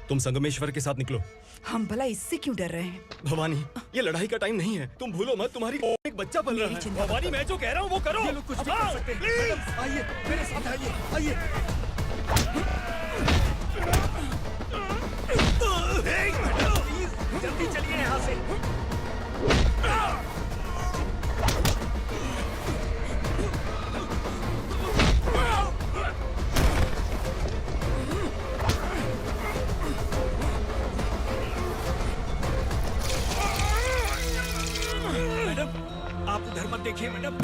[SPEAKER 15] तुम संगमेश्वर के साथ निकलो।
[SPEAKER 19] हम भला इससे क्यों डर रहे हैं?
[SPEAKER 15] भवानी, ये लड़ाई का टाइम नहीं है। तुम भूलो मत, तुम्हारी एक बच्चा पल रहा है। भवानी, मैं जो कह रहा हूँ वो करो।
[SPEAKER 9] ये लोग कुछ भी कर सकते हैं। मैडम, आइए मेरे साथ आइए, आइए। जल्दी चलिए यहाँ से। मैडम, आप उधर मत देखिए मैडम।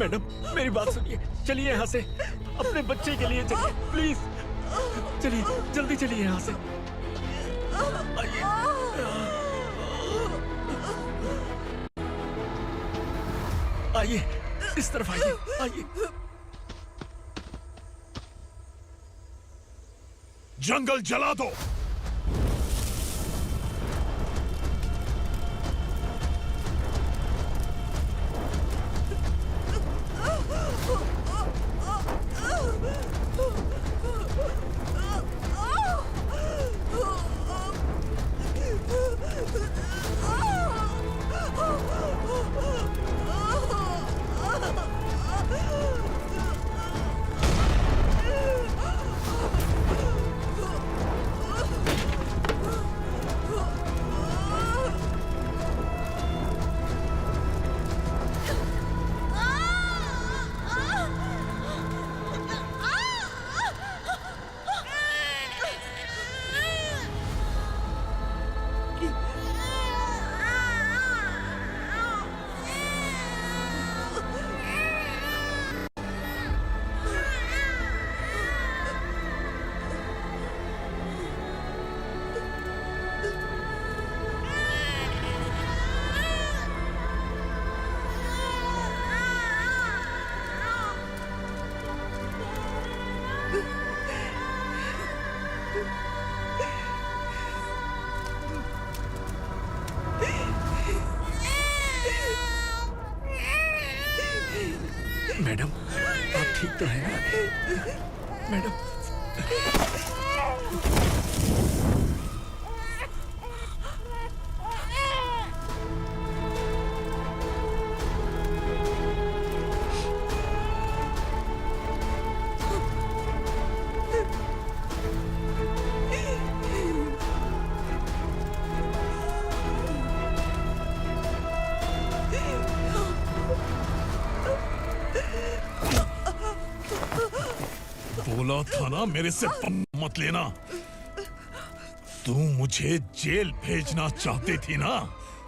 [SPEAKER 9] मैडम, मेरी बात सुनिए। चलिए यहाँ से, अपने बच्चे के लिए चलिए प्लीज। चलिए, जल्दी चलिए यहाँ से। आइए। आइए, इस तरफ आइए, आइए।
[SPEAKER 10] जंगल जला दो।
[SPEAKER 9] ठीक तो है ना मैडम?
[SPEAKER 10] बोला था ना मेरे से मत लेना। तू मुझे जेल भेजना चाहती थी ना?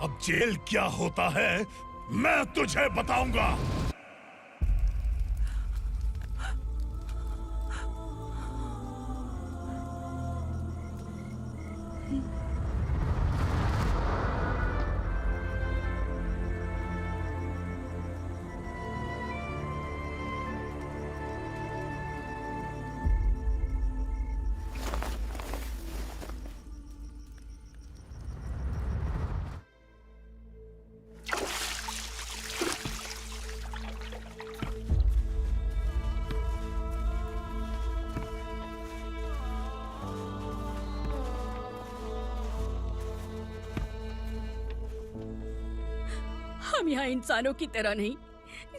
[SPEAKER 10] अब जेल क्या होता है मैं तुझे बताऊंगा।
[SPEAKER 16] हम यहाँ इंसानों की तरह नहीं,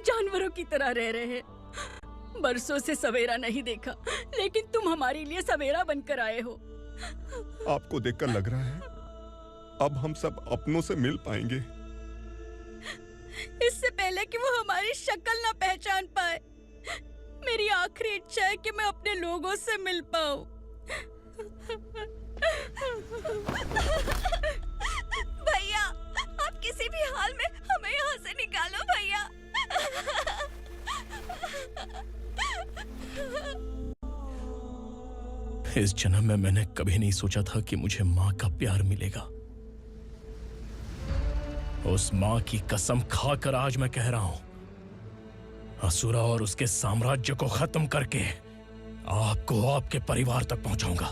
[SPEAKER 16] जानवरों की तरह रह रहे हैं। बरसों से सवेरा नहीं देखा, लेकिन तुम हमारे लिए सवेरा बनकर आए हो।
[SPEAKER 17] आपको देखकर लग रहा है अब हम सब अपनों से मिल पाएंगे।
[SPEAKER 16] इससे पहले कि वो हमारी शक्ल ना पहचान पाए, मेरी आखिरी इच्छा है कि मैं अपने लोगों से मिल पाऊं।
[SPEAKER 1] भैया, आप किसी भी हाल में हमें यहाँ से निकालो भैया।
[SPEAKER 6] इस जन्म में मैंने कभी नहीं सोचा था कि मुझे माँ का प्यार मिलेगा। उस माँ की कसम खाकर आज मैं कह रहा हूं, असुरा और उसके साम्राज्य को खत्म करके आपको आपके परिवार तक पहुंचाऊंगा।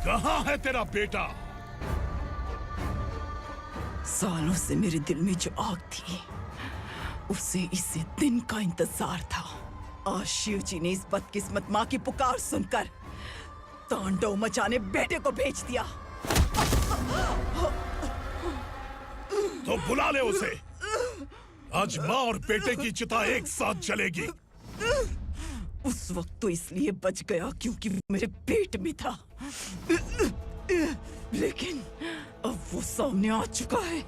[SPEAKER 10] कहाँ है तेरा बेटा?
[SPEAKER 19] सालों से मेरे दिल में जो आग थी, उसे इसी दिन का इंतजार था। आज शिव जी ने इस बदकिस्मत माँ की पुकार सुनकर तांडव मचाने बेटे को भेज दिया।
[SPEAKER 10] तो बुला ले उसे। आज माँ और बेटे की चिता एक साथ जलेगी।
[SPEAKER 19] उस वक्त तो इसलिए बच गया क्योंकि वो मेरे पेट में था, लेकिन अब वो सामने आ चुका है।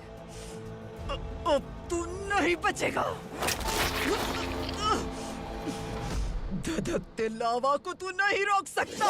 [SPEAKER 19] अब तू नहीं बचेगा। धधकते लावा को तू नहीं रोक सकता।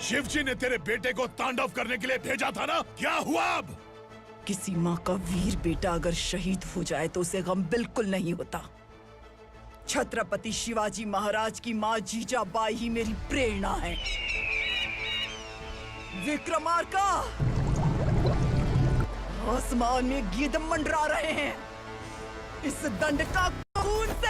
[SPEAKER 10] शिवजी ने तेरे बेटे को तांडव करने के लिए भेजा था ना, क्या हुआ अब?
[SPEAKER 19] किसी माँ का वीर बेटा अगर शहीद हो जाए तो उसे गम बिल्कुल नहीं होता। छत्रपति शिवाजी महाराज की माँ जीजाबाई ही मेरी प्रेरणा है। विक्रमार्का, आसमान में गिद्ध मंडरा रहे हैं। इस दंड का खून से